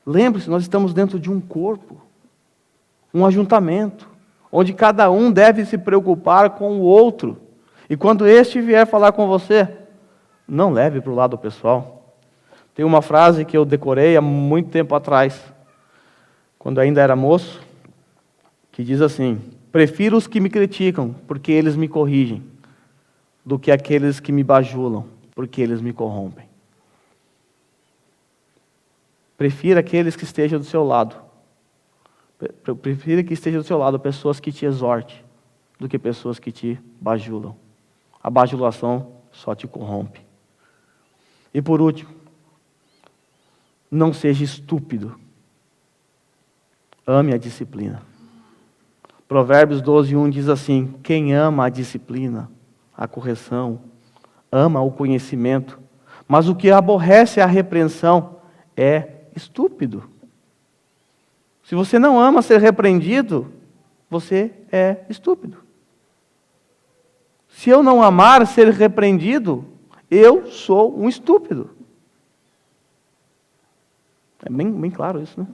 Lembre-se, nós estamos dentro de um corpo, um ajuntamento, onde cada um deve se preocupar com o outro. E quando este vier falar com você, não leve para o lado pessoal. Tem uma frase que eu decorei há muito tempo atrás, quando ainda era moço, que diz assim: prefiro os que me criticam, porque eles me corrigem, do que aqueles que me bajulam, porque eles me corrompem. Prefira aqueles que estejam do seu lado. Prefira que estejam do seu lado pessoas que te exortem, do que pessoas que te bajulam. A bajulação só te corrompe. E por último, não seja estúpido. Ame a disciplina. Provérbios 12:1 diz assim: quem ama a disciplina, a correção, ama o conhecimento, mas o que aborrece a repreensão é estúpido. Se você não ama ser repreendido, você é estúpido. Se eu não amar ser repreendido, eu sou um estúpido. É bem claro isso, né?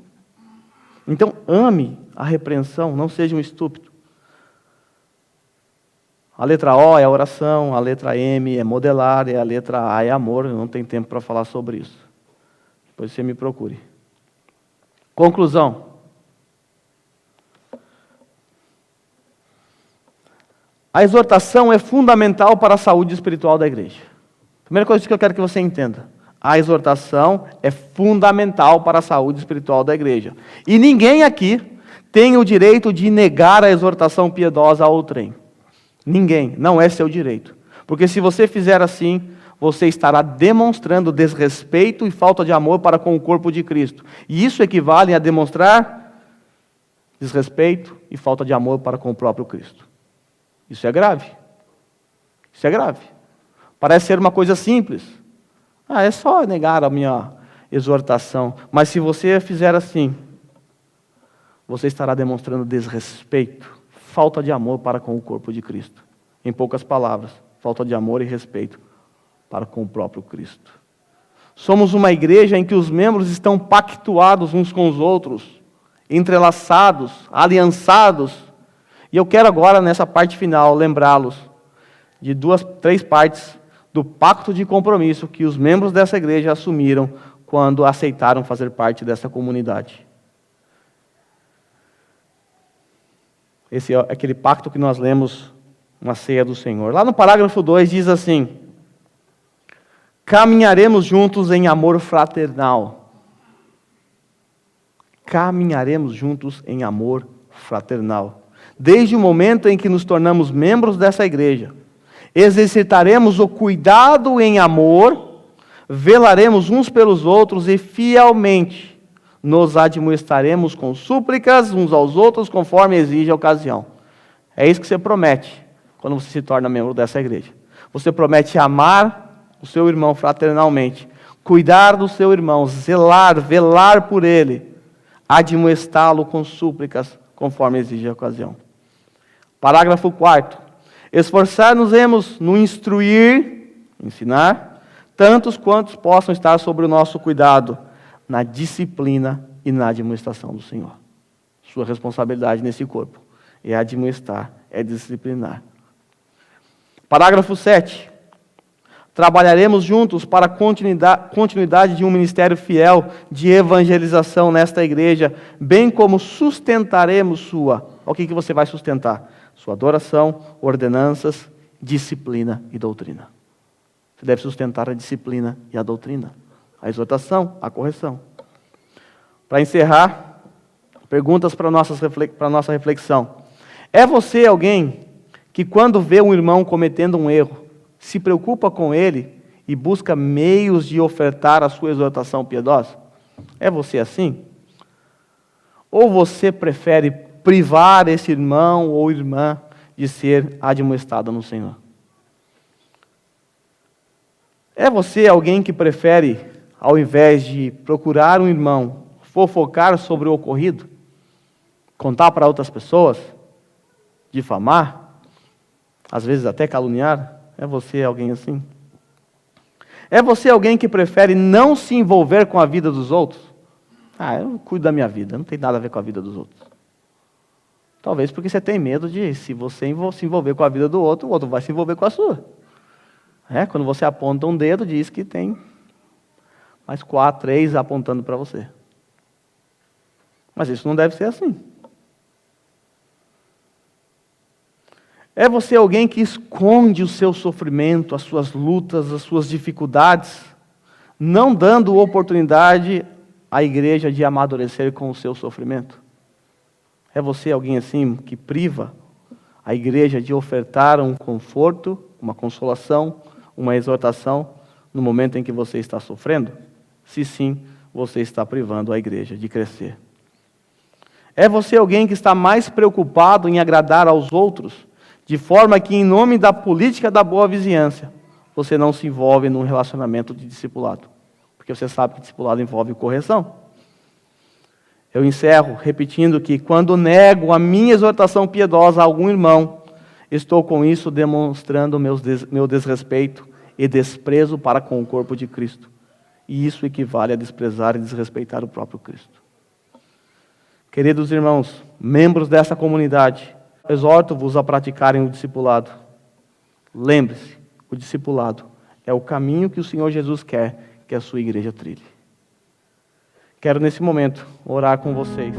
Então, ame a repreensão, não seja um estúpido. A letra O é a oração, a letra M é modelar, e a letra A é amor. Eu não tenho tempo para falar sobre isso. Depois você me procure. Conclusão. A exortação é fundamental para a saúde espiritual da igreja. Primeira coisa que eu quero que você entenda. A exortação é fundamental para a saúde espiritual da igreja. E ninguém aqui tem o direito de negar a exortação piedosa a outrem. Ninguém. Não é seu direito. Porque se você fizer assim, você estará demonstrando desrespeito e falta de amor para com o corpo de Cristo. E isso equivale a demonstrar desrespeito e falta de amor para com o próprio Cristo. Isso é grave. Isso é grave. Parece ser uma coisa simples. É só negar a minha exortação. Mas se você fizer assim, você estará demonstrando desrespeito, falta de amor para com o corpo de Cristo. Em poucas palavras, falta de amor e respeito para com o próprio Cristo. Somos uma igreja em que os membros estão pactuados uns com os outros, entrelaçados, aliançados. E eu quero agora, nessa parte final, lembrá-los de 3 partes do pacto de compromisso que os membros dessa igreja assumiram quando aceitaram fazer parte dessa comunidade. Esse é aquele pacto que nós lemos na ceia do Senhor. Lá no parágrafo 2 diz assim: caminharemos juntos em amor fraternal. Caminharemos juntos em amor fraternal. Desde o momento em que nos tornamos membros dessa igreja, exercitaremos o cuidado em amor, velaremos uns pelos outros e fielmente nos admoestaremos com súplicas uns aos outros, conforme exige a ocasião. É isso que você promete quando você se torna membro dessa igreja. Você promete amar o seu irmão fraternalmente, cuidar do seu irmão, zelar, velar por ele, admoestá-lo com súplicas, conforme exige a ocasião. Parágrafo 4º. Esforçar-nos-emos no instruir, ensinar, tantos quantos possam estar sob o nosso cuidado, na disciplina e na admoestação do Senhor. Sua responsabilidade nesse corpo é admoestar, é disciplinar. Parágrafo 7º. Trabalharemos juntos para a continuidade de um ministério fiel de evangelização nesta igreja, bem como sustentaremos sua. O que você vai sustentar? Sua adoração, ordenanças, disciplina e doutrina. Você deve sustentar a disciplina e a doutrina, a exortação, a correção. Para encerrar, perguntas para a nossa reflexão. É você alguém que, quando vê um irmão cometendo um erro, se preocupa com ele e busca meios de ofertar a sua exortação piedosa? É você assim? Ou você prefere privar esse irmão ou irmã de ser admoestado no Senhor? É você alguém que prefere, ao invés de procurar um irmão, fofocar sobre o ocorrido, contar para outras pessoas, difamar, às vezes até caluniar? É você alguém assim? É você alguém que prefere não se envolver com a vida dos outros? Eu cuido da minha vida, não tem nada a ver com a vida dos outros. Talvez porque você tem medo de, se você se envolver com a vida do outro, o outro vai se envolver com a sua. Quando você aponta um dedo, diz que tem mais 4, 3 apontando para você. Mas isso não deve ser assim. É você alguém que esconde o seu sofrimento, as suas lutas, as suas dificuldades, não dando oportunidade à igreja de amadurecer com o seu sofrimento? É você alguém assim que priva a igreja de ofertar um conforto, uma consolação, uma exortação no momento em que você está sofrendo? Se sim, você está privando a igreja de crescer. É você alguém que está mais preocupado em agradar aos outros, de forma que, em nome da política da boa vizinhança, você não se envolve num relacionamento de discipulado? Porque você sabe que discipulado envolve correção. Eu encerro repetindo que, quando nego a minha exortação piedosa a algum irmão, estou com isso demonstrando meu desrespeito e desprezo para com o corpo de Cristo. E isso equivale a desprezar e desrespeitar o próprio Cristo. Queridos irmãos, membros dessa comunidade, exorto-vos a praticarem o discipulado. Lembre-se, o discipulado é o caminho que o Senhor Jesus quer que a sua igreja trilhe. Quero, nesse momento, orar com vocês.